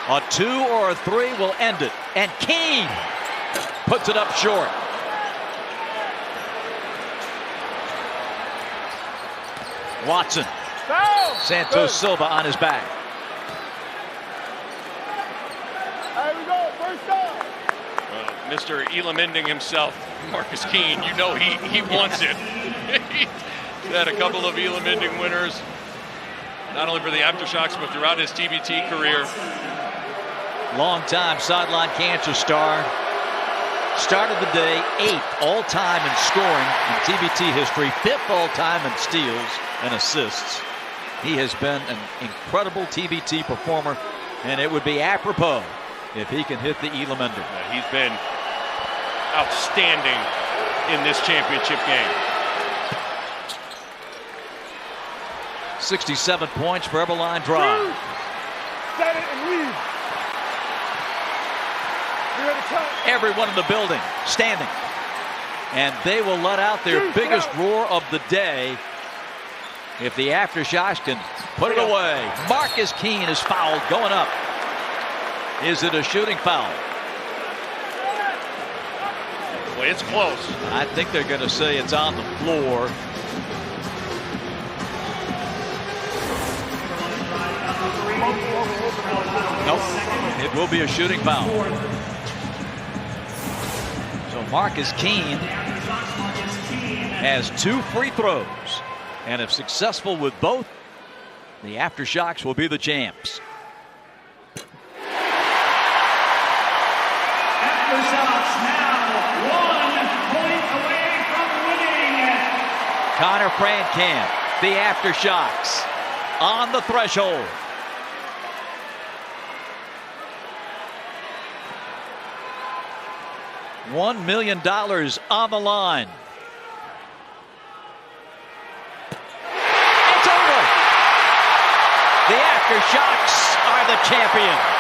A 2 or a 3 will end it. And Keane puts it up short. Watson. Santos Silva on his back. Here we go, first down. Mr. Elamending himself, Marcus Keane, you know he wants it. He's had a couple of Elamending winners, not only for the Aftershocks, but throughout his TBT career. Long-time sideline cancer star. Started the day 8th all-time in scoring in TBT history, 5th all-time in steals and assists. He has been an incredible TBT performer, and it would be apropos if he can hit the Elamender. Yeah, he's been outstanding in this championship game. 67 points for Eberlein drive. Set it and leave. Everyone in the building standing, and they will let out their biggest roar of the day if the Aftershocks can put it away. Marcus Keane is fouled going up. Is it a shooting foul? Well, it's close. I think they're going to say it's on the floor. Nope. It will be a shooting foul. So Marcus Keane has 2 free throws. And if successful with both, the Aftershocks will be the champs. Aftershocks now 1 point away from winning. Connor Frankamp, the Aftershocks, on the threshold. $1 million on the line. It's over. The Aftershocks are the champions.